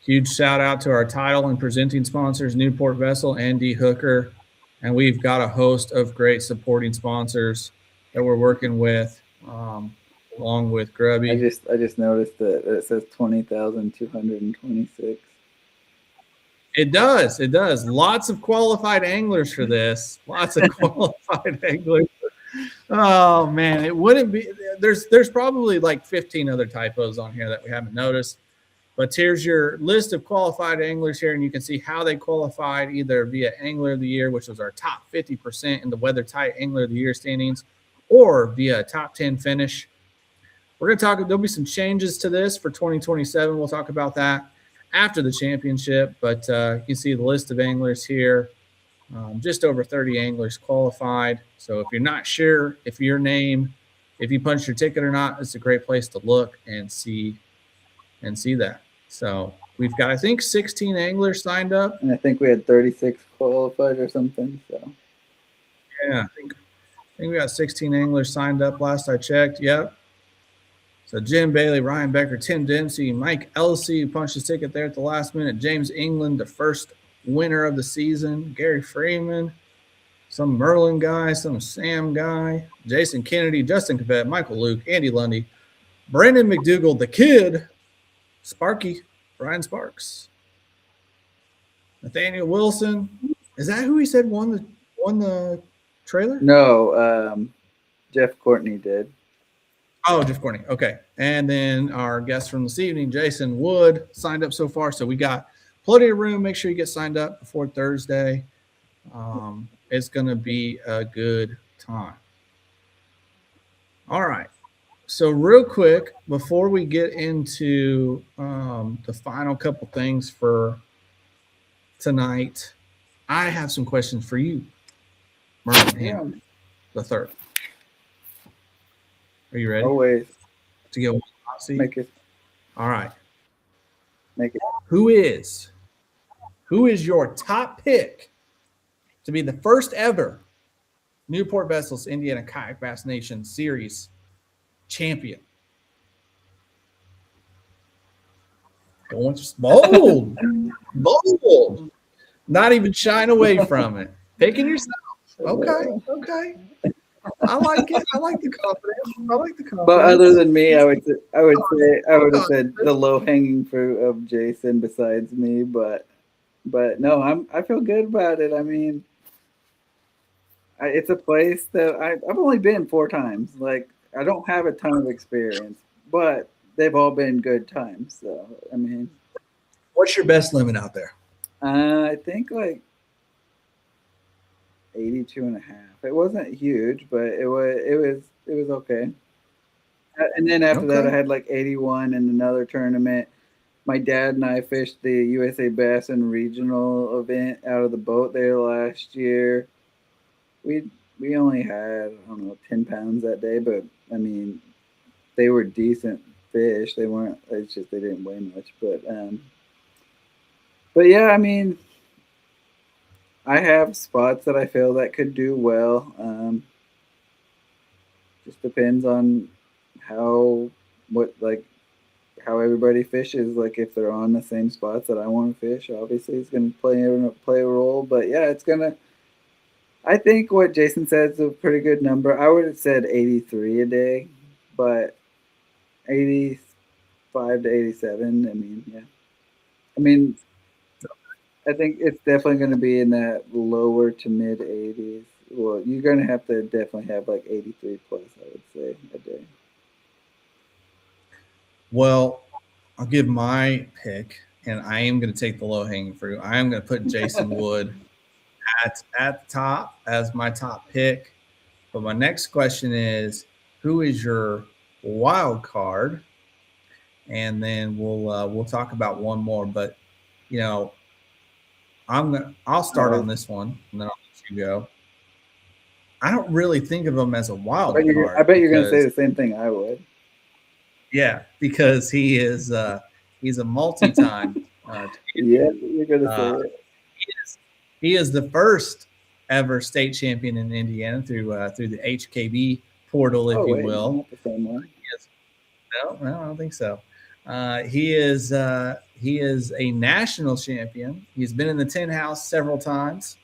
Huge shout out to our title and presenting sponsors, Newport Vessel and Dhukr. And we've got a host of great supporting sponsors that we're working with, along with Grubby. I just noticed that it says 20,226. It does. Lots of qualified anglers for this. Lots of qualified anglers. Oh man, it wouldn't be. There's probably like 15 other typos on here that we haven't noticed. But here's your list of qualified anglers here, and you can see how they qualified either via Angler of the Year, which was our top 50% in the Weather Tight Angler of the Year standings, or via a top 10 finish. We're going to talk. There'll be some changes to this for 2027. We'll talk about that after the championship, but you can see the list of anglers here. Just over 30 anglers qualified. So if you're not sure if you punched your ticket or not, it's a great place to look and see that. So we've got, I think, 16 anglers signed up. And I think we had 36 qualified or something. So yeah, I think we got 16 anglers signed up last I checked. Yep. So Jim Bailey, Ryan Becker, Tim Dempsey, Mike Elsey, who punched his ticket there at the last minute, James England, the first winner of the season, Gary Freeman, some Merlin guy, some Sam guy, Jason Kennedy, Justin Cavet, Michael Luke, Andy Lundy, Brandon McDougall, the kid, Sparky, Brian Sparks, Nathaniel Wilson. Is that who he said won the trailer? No, Jeff Courtney did. Oh, Jeff Courtney. Okay. And then our guest from this evening, Jason Wood, signed up so far. So we got plenty of room. Make sure you get signed up before Thursday. It's going to be a good time. All right. So real quick, before we get into the final couple things for tonight, I have some questions for you, Merlin Hammond the third. Are you ready? Always. To go Make it. All right. Make it. Who is your top pick to be the first ever Newport Vessels Indiana Kayak Bass Nation Series champion? Going bold. Bold. Not even shying away from it. Picking yourself. Okay. I like it. I like the confidence. But other than me, I would have said the low hanging fruit of Jason besides me. But no, I feel good about it. I mean, it's a place that I've only been 4 times. Like, I don't have a ton of experience, but they've all been good times. So I mean, what's your best limit out there? I think like 82.5. It wasn't huge, but it was okay. And then after that, I had like 81 in another tournament. my dad and I fished the USA Bass and Regional event out of the boat there last year. We only had, I don't know, 10 pounds that day, but I mean, they were decent fish. They weren't. It's just they didn't weigh much. But yeah, I mean, I have spots that I feel that could do well. Just depends on how what like how everybody fishes. Like if they're on the same spots that I want to fish, obviously it's going to play a role. But yeah, it's gonna. I think what Jason said is a pretty good number. I would have said 83 a day, but 85 to 87. I mean, yeah. I mean, I think it's definitely going to be in that lower to mid 80s. Well, you're going to have to definitely have like 83 plus, I would say, a day. Well, I'll give my pick, and I am going to take the low-hanging fruit. I am going to put Jason Wood at the top as my top pick. But my next question is, who is your wild card? And then we'll talk about one more. But you know, I'll start on this one, and then I'll let you go. I don't really think of him as a wild card. I bet you're going to say the same thing I would. Yeah, because he's a multi-time. Yeah, you're going to say it. He is the first ever state champion in Indiana through the HKB portal, if you will. Not the same one. No, I don't think so. He is a national champion. He's been in the 10 house several times,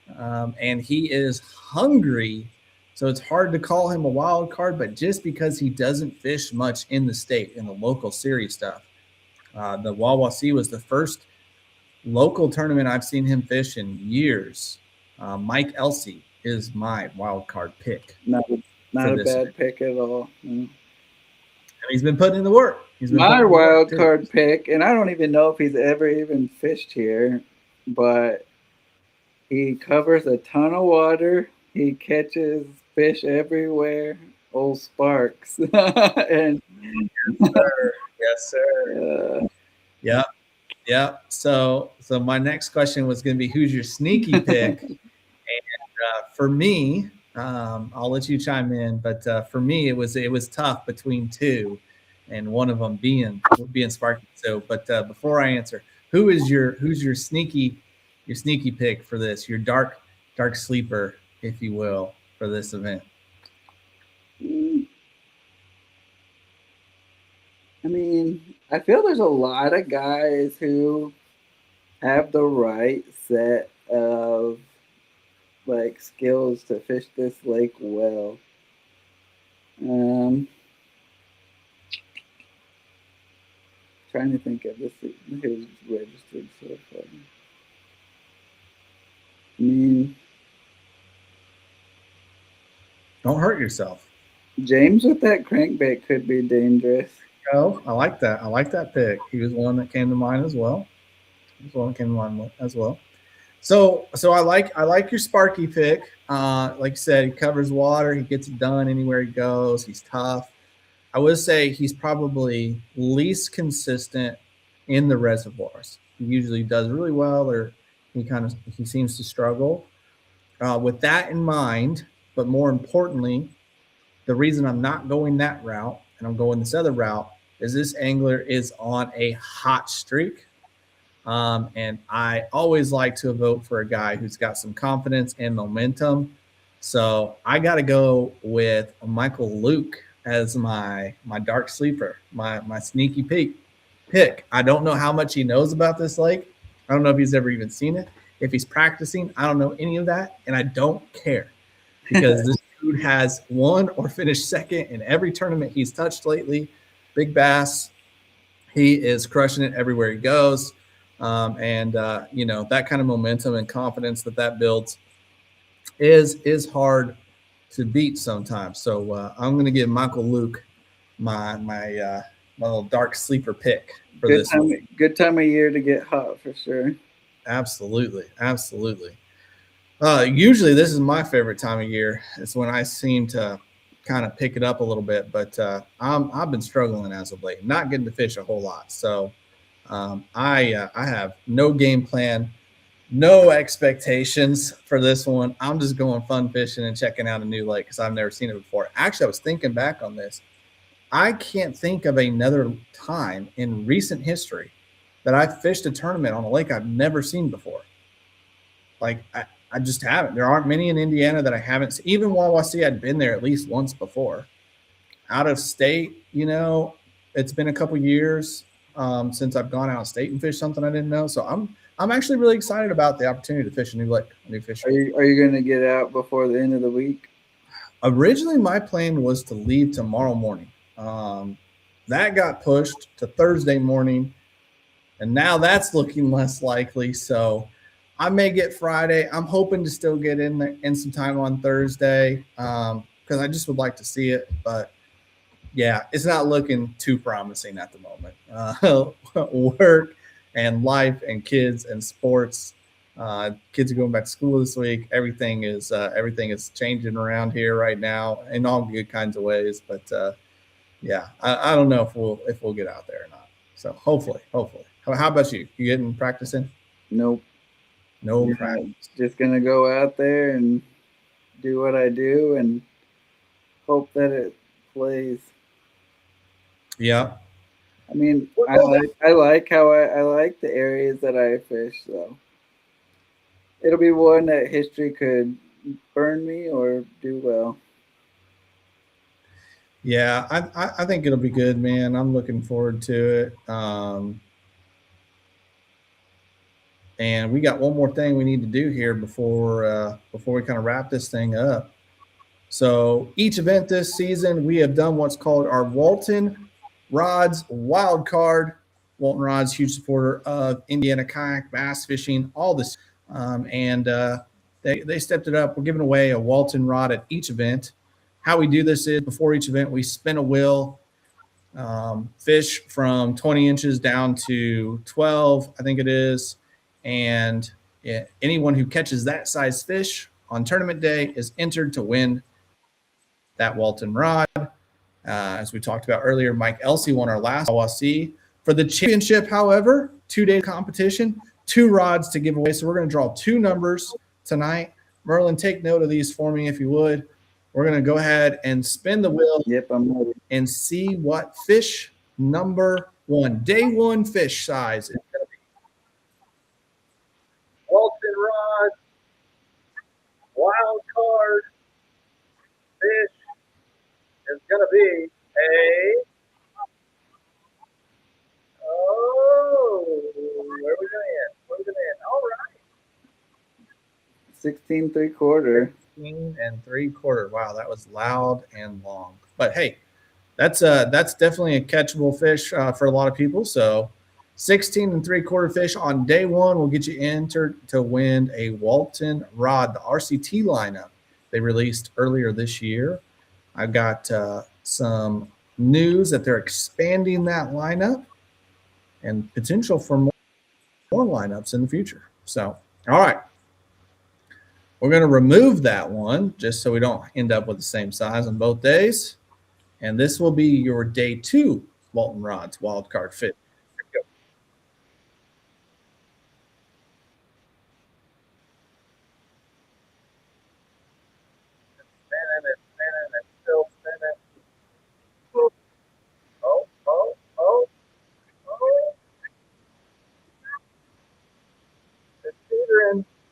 and he is hungry. So it's hard to call him a wild card, but just because he doesn't fish much in the state in the local series stuff, the Wawasee was the first local tournament I've seen him fish in years. Mike Elsey is my wild card pick. Not a bad pick at all. And he's been putting in the work. My wild card pick, and I don't even know if he's ever even fished here, but he covers a ton of water. He catches fish everywhere. Old Sparks. And yes, sir. Yeah. So my next question was going to be, who's your sneaky pick? And for me, I'll let you chime in, but for me, it was tough between two, and one of them being Sparky. So, but before I answer, who's your sneaky pick for this? Your dark sleeper, if you will, for this event. I mean, I feel there's a lot of guys who have the right set of like skills to fish this lake well. Trying to think of this who's registered so far. I mean, don't hurt yourself. James with that crankbait could be dangerous. Oh, I like that. I like that pick. He was one that came to mind as well. So I like your Sparky pick. Like you said, he covers water. He gets it done anywhere he goes. He's tough. I would say he's probably least consistent in the reservoirs. He usually does really well, or he seems to struggle. With that in mind, but more importantly, the reason I'm not going that route and I'm going this other route is this angler is on a hot streak. And I always like to vote for a guy who's got some confidence and momentum. So I got to go with Michael Luke as my dark sleeper, my sneaky pick. I don't know how much he knows about this lake. I don't know if he's ever even seen it. If he's practicing, I don't know any of that. And I don't care, because this dude has won or finished second in every tournament he's touched lately. Big bass. He is crushing it everywhere he goes. That kind of momentum and confidence that builds is hard to beat sometimes. So I'm going to give Michael Luke my little dark sleeper pick for this one. Good time of year to get hot for sure. Absolutely. Usually this is my favorite time of year. It's when I seem to kind of pick it up a little bit, but I've been struggling as of late, not getting to fish a whole lot. So I have no game plan, no expectations for this one. I'm just going fun fishing and checking out a new lake because I've never seen it before. Actually, I was thinking back on this. I can't think of another time in recent history that I fished a tournament on a lake I've never seen before. Like I just haven't. There aren't many in Indiana that I haven't seen. Even Wawasee, I'd been there at least once before. Out of state, it's been a couple years since I've gone out of state and fished something I didn't know. So I'm actually really excited about the opportunity to fish a new lake, a new fish. Are you going to get out before the end of the week? Originally, my plan was to leave tomorrow morning. That got pushed to Thursday morning, and now that's looking less likely. So I may get Friday. I'm hoping to still get in some time on Thursday because I just would like to see it. But yeah, it's not looking too promising at the moment. Work and life and kids and sports. Kids are going back to school this week. Everything is changing around here right now in all good kinds of ways. But yeah, I don't know if we'll get out there or not. So hopefully. How about you? You getting practicing? Nope. No Yeah, practice. Just gonna go out there and do what I do and hope that it plays. Yeah. I mean, I like the areas that I fish, so it'll be one that history could burn me or do well. Yeah, I think it'll be good, man. I'm looking forward to it. And we got one more thing we need to do here before we kind of wrap this thing up. So each event this season, we have done what's called our Walton Rods Wild Card. Walton Rods, huge supporter of Indiana kayak, bass fishing, all this. They stepped it up. We're giving away a Walton rod at each event. How we do this is before each event, we spin a wheel, fish from 20 inches down to 12, I think it is. And anyone who catches that size fish on tournament day is entered to win that Walton rod. As we talked about earlier, Mike Elsey won our last Wawasee. For the championship, however, 2-day competition, 2 rods to give away. So we're going to draw 2 numbers tonight. Merlin, take note of these for me if you would. We're going to go ahead and spin the wheel. Yep, I'm ready. And see what fish number 1, day 1 fish size is going to be. Walton rod, wild card fish is going to be where are we going to end? All right. 16 3/4. 16 3/4. Wow, that was loud and long. But hey, that's definitely a catchable fish for a lot of people. So 16 3/4 fish on day 1 will get you entered to win a Walton rod, the RCT lineup they released earlier this year. I've got some news that they're expanding that lineup and potential for more lineups in the future. So, all right. We're going to remove that one just so we don't end up with the same size on both days. And this will be your day 2 Walton rods wild card fish.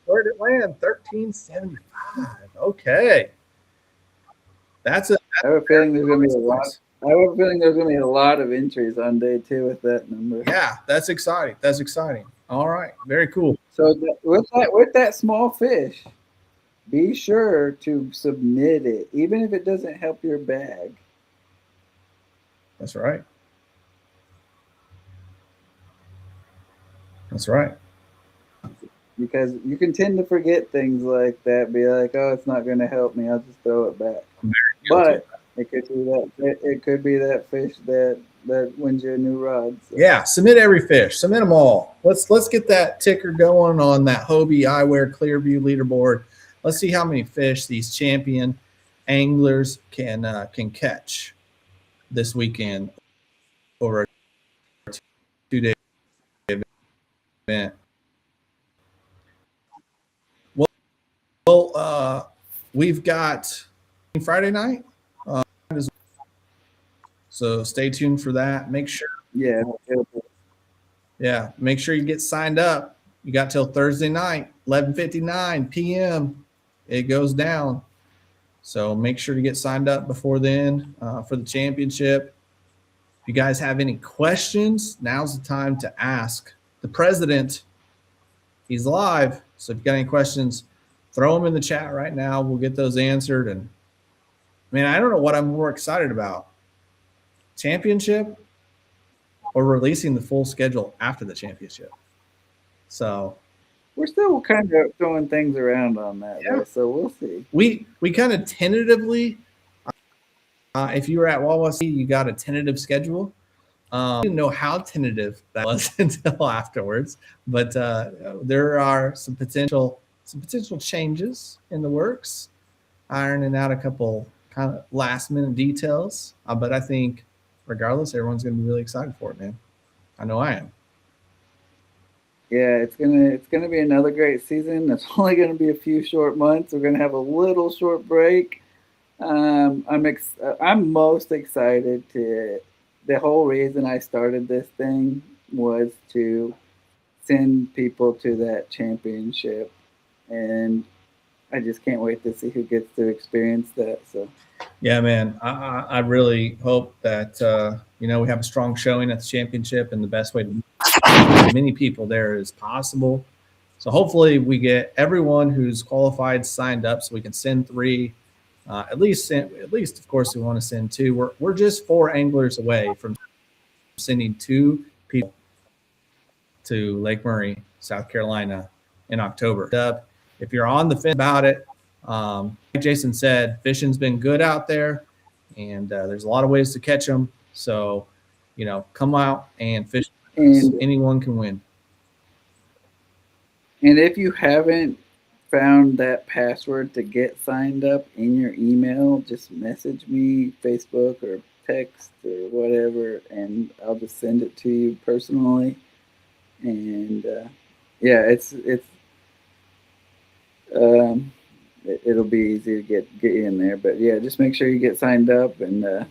Where'd it land? 1375. Okay. I have a feeling there's going to be a lot. I have a feeling there's going to be a lot of entries on day 2 with that number. Yeah, that's exciting. That's exciting. All right, very cool. So with that small fish, be sure to submit it, even if it doesn't help your bag. That's right. That's right. Because you can tend to forget things like that. Be like, oh, it's not going to help me. I'll just throw it back. But it could be that. It could be that fish that wins you a new rod. So. Yeah, submit every fish. Submit them all. Let's get that ticker going on that Hobie Eyewear Clearview leaderboard. Let's see how many fish these champion anglers can catch this weekend over a 2-day event. Well, we've got Friday night, so stay tuned for that. Make sure make sure you get signed up. You got till Thursday night, 11:59 p.m. It goes down. So make sure to get signed up before then for the championship. If you guys have any questions, now's the time to ask. The president, he's live. So if you got any questions, throw them in the chat right now. We'll get those answered. And man, I don't know what I'm more excited about. Championship or releasing the full schedule after the championship. So we're still kind of throwing things around on that, though, so we'll see. We kind of tentatively, if you were at Wawasee, you got a tentative schedule. I didn't know how tentative that was until afterwards, but there are some potential changes in the works, ironing out a couple kind of last minute details. But I think regardless, everyone's going to be really excited for it, man. I know I am. Yeah, it's gonna be another great season. It's only gonna be a few short months. We're gonna have a little short break. I'm most excited to. The whole reason I started this thing was to send people to that championship, and I just can't wait to see who gets to experience that. So. Yeah, man, I really hope that we have a strong showing at the championship, and the best way to get as many people there as possible. So hopefully we get everyone who's qualified signed up, so we can send 3. At least, of course, we want to send 2. We're just 4 anglers away from sending 2 people to Lake Murray, South Carolina, in October. If you're on the fence about it, like Jason said, fishing's been good out there, and there's a lot of ways to catch them. So, come out and fish. And anyone can win. And if you haven't found that password to get signed up in your email, just message me, Facebook or text or whatever, and I'll just send it to you personally. And it'll be easy to get you in there. But yeah, just make sure you get signed up, and it's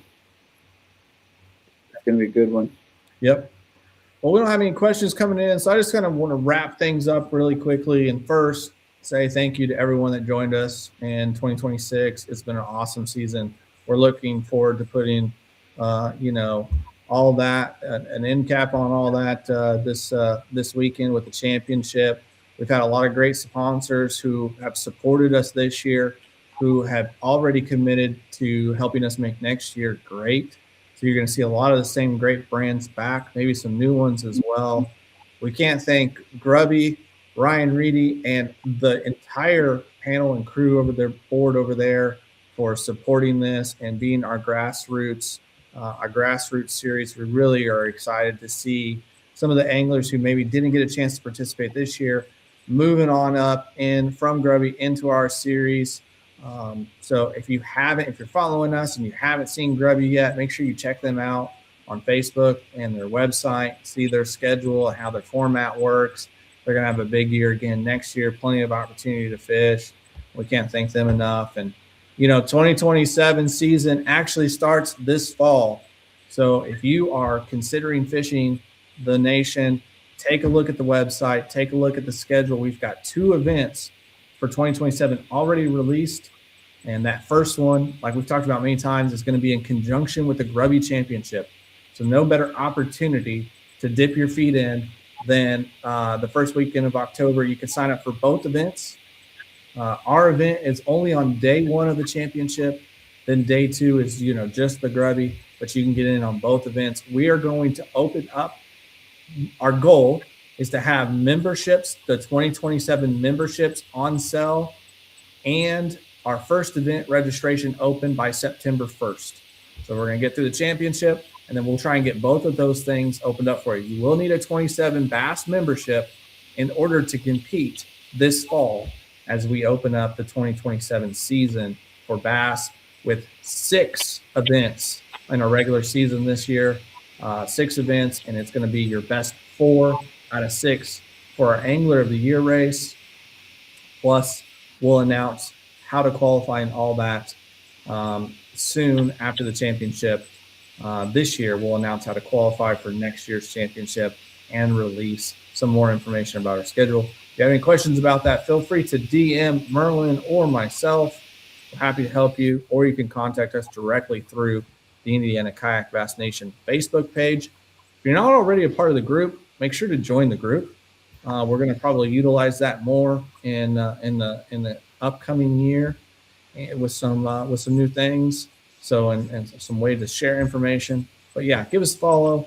gonna be a good one. Yep. Well, we don't have any questions coming in, so I just kind of want to wrap things up really quickly. And first, say thank you to everyone that joined us in 2026. It's been an awesome season. We're looking forward to putting, all that, an end cap on all that this weekend with the championship. We've had a lot of great sponsors who have supported us this year, who have already committed to helping us make next year great. So you're going to see a lot of the same great brands back, maybe some new ones as well. We can't thank Grubby, Ryan Reedy, and the entire panel and crew over their board over there for supporting this and being our grassroots series. We really are excited to see some of the anglers who maybe didn't get a chance to participate this year moving on up from Grubby into our series. So if you're following us and you haven't seen Grubby yet, make sure you check them out on Facebook and their website, see their schedule and how their format works. They're going to have a big year again next year, plenty of opportunity to fish. We can't thank them enough. And, 2027 season actually starts this fall. So if you are considering fishing the nation, take a look at the website, take a look at the schedule. We've got 2 events for 2027 already released. And that first one, like we've talked about many times, is going to be in conjunction with the Grubby Championship. So no better opportunity to dip your feet in than the first weekend of October. You can sign up for both events. Our event is only on day 1 of the championship. Then day 2 is, just the Grubby, but you can get in on both events. We are going to open up. Our goal is to have memberships, the 2027 memberships on sale, and our first event registration open by September 1st. So we're going to get through the championship, and then we'll try and get both of those things opened up for you. You will need a 27 Bass membership in order to compete this fall as we open up the 2027 season for Bass with 6 events in our regular season this year. 6 events, and it's going to be your best 4 out of 6 for our Angler of the Year race. Plus, we'll announce how to qualify and all that soon after the championship. This year, we'll announce how to qualify for next year's championship and release some more information about our schedule. If you have any questions about that, feel free to DM Merlin or myself. We're happy to help you, or you can contact us directly through the Indiana Kayak Bass Nation Facebook page. If you're not already a part of the group, make sure to join the group. We're going to probably utilize that more in the upcoming year with some new things. So and some way to share information. But yeah, give us a follow.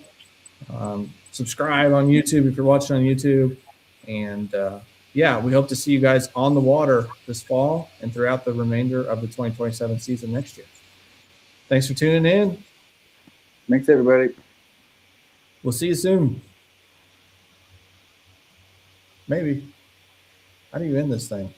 Subscribe on YouTube if you're watching on YouTube. And yeah, we hope to see you guys on the water this fall and throughout the remainder of the 2027 season next year. Thanks for tuning in. Thanks, everybody. We'll see you soon. Maybe. How do you end this thing?